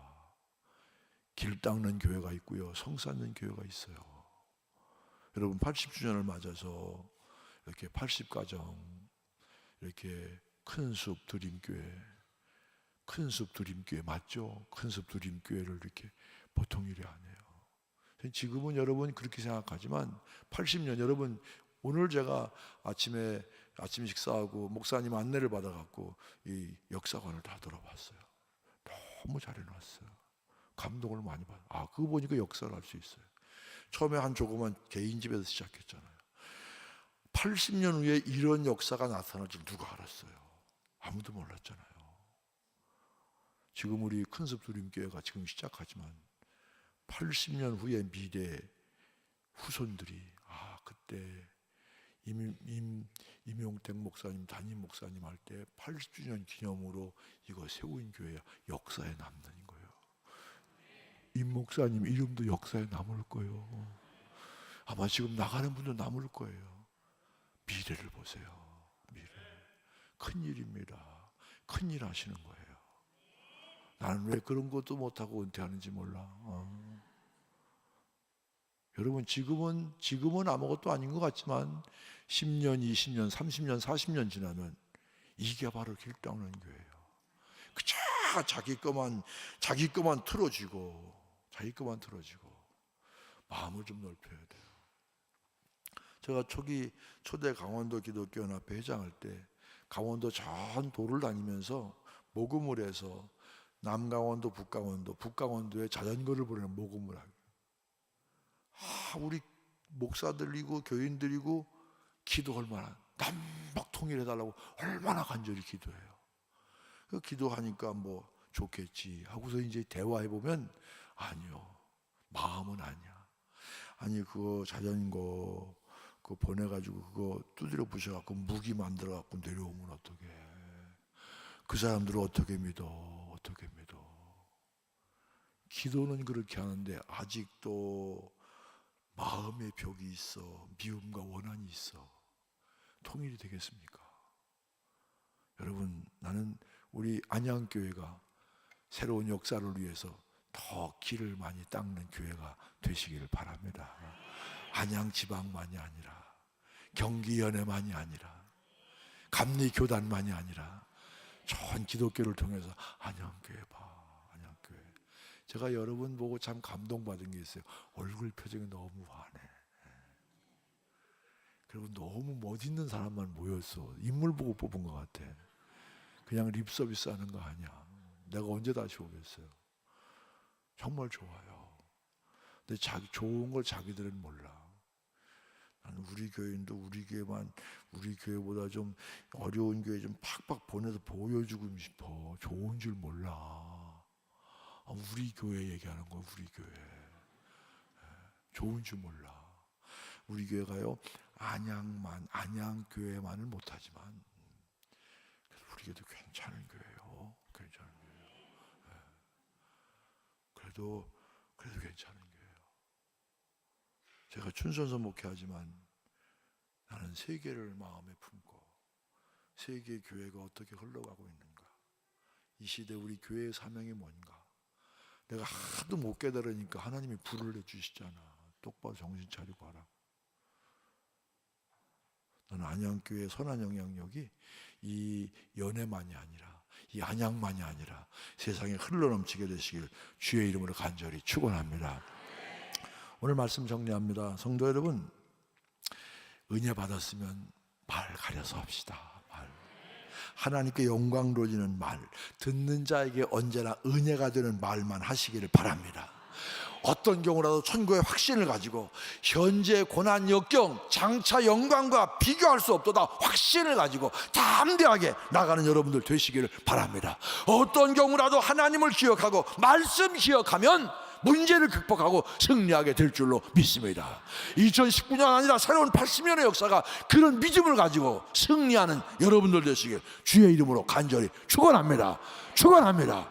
길 닦는 교회가 있고요, 성 쌓는 교회가 있어요. 여러분 80주년을 맞아서 이렇게 80가정, 이렇게 큰숲 드림교회 맞죠? 큰숲 드림교회를 이렇게 보통 일이 아니에요. 지금은 여러분 그렇게 생각하지만 80년, 여러분 오늘 제가 아침 식사하고 목사님 안내를 받아갖고 이 역사관을 다 돌아봤어요. 너무 잘 해놨어요. 감동을 많이 받아요. 그거 보니까 역사를 알 수 있어요. 처음에 한 조그만 개인 집에서 시작했잖아요. 80년 후에 이런 역사가 나타날 줄 누가 알았어요? 아무도 몰랐잖아요. 지금 우리 큰숲 드림교회가 지금 시작하지만 80년 후에 미래 후손들이 그때 임용택 목사님, 담임 목사님 할 때 80주년 기념으로 이거 세운 교회야, 역사에 남는 거예요. 임 목사님 이름도 역사에 남을 거예요. 아마 지금 나가는 분도 남을 거예요. 미래를 보세요. 미래. 큰일입니다. 큰일 하시는 거예요. 나는 왜 그런 것도 못하고 은퇴하는지 몰라. 여러분 지금은 아무것도 아닌 것 같지만 10년, 20년, 30년, 40년 지나면 이게 바로 길 닦는 교회예요. 그저 자기 것만 틀어지고 마음을 좀 넓혀야 돼요. 제가 초대 강원도 기독교연합회 회장할 때 강원도 전 도를 다니면서 모금을 해서 남강원도, 북강원도에 자전거를 보내는 모금을 하고, 우리 목사들이고 교인들이고 기도 얼마나 남북 통일해달라고 얼마나 간절히 기도해요. 그 기도하니까 뭐 좋겠지 하고서 이제 대화해보면 아니요, 마음은 아니야. 아니 그거 자전거 그거 보내가지고 그거 두드려 부셔갖고 무기 만들어갖고 내려오면 어떡해. 그 사람들을 어떻게 믿어. 기도는 그렇게 하는데 아직도 마음의 벽이 있어. 미움과 원한이 있어. 통일이 되겠습니까? 여러분, 나는 우리 안양교회가 새로운 역사를 위해서 더 길을 많이 닦는 교회가 되시기를 바랍니다. 안양지방만이 아니라, 경기연회만이 아니라, 감리교단만이 아니라 전 기독교를 통해서 안양교회 봐. 제가 여러분 보고 참 감동받은 게 있어요. 얼굴 표정이 너무 환해. 그리고 너무 멋있는 사람만 모였어. 인물 보고 뽑은 것 같아. 그냥 립 서비스 하는 거 아니야. 내가 언제 다시 오겠어요. 정말 좋아요. 근데 좋은 걸 자기들은 몰라. 나는 우리 교인도 우리 교회보다 좀 어려운 교회 좀 팍팍 보내서 보여주고 싶어. 좋은 줄 몰라. 우리 교회 얘기하는 거야. 우리 교회 좋은 줄 몰라. 우리 교회가요 안양교회만을 못하지만 우리 교회도 괜찮은 교회예요. 그래도 괜찮은 교회예요. 제가 춘선서 목회하지만 나는 세계를 마음에 품고 세계 교회가 어떻게 흘러가고 있는가, 이 시대 우리 교회의 사명이 뭔가, 내가 하도 못 깨달으니까 하나님이 불을 내주시잖아. 똑바로 정신 차리고 하라고. 저는 안양교회 선한영향력이 이 연애만이 아니라 이 안양만이 아니라 세상에 흘러넘치게 되시길 주의 이름으로 간절히 축원합니다. 오늘 말씀 정리합니다. 성도 여러분, 은혜 받았으면 말 가려서 합시다. 말. 하나님께 영광 돌리는 말, 듣는 자에게 언제나 은혜가 되는 말만 하시기를 바랍니다. 어떤 경우라도 천국의 확신을 가지고 현재 고난 역경 장차 영광과 비교할 수 없도다 확신을 가지고 담대하게 나가는 여러분들 되시기를 바랍니다. 어떤 경우라도 하나님을 기억하고 말씀 기억하면 문제를 극복하고 승리하게 될 줄로 믿습니다. 2019년 아니라 새로운 80년의 역사가 그런 믿음을 가지고 승리하는 여러분들 되시길 주의 이름으로 간절히 축원합니다. 축원합니다.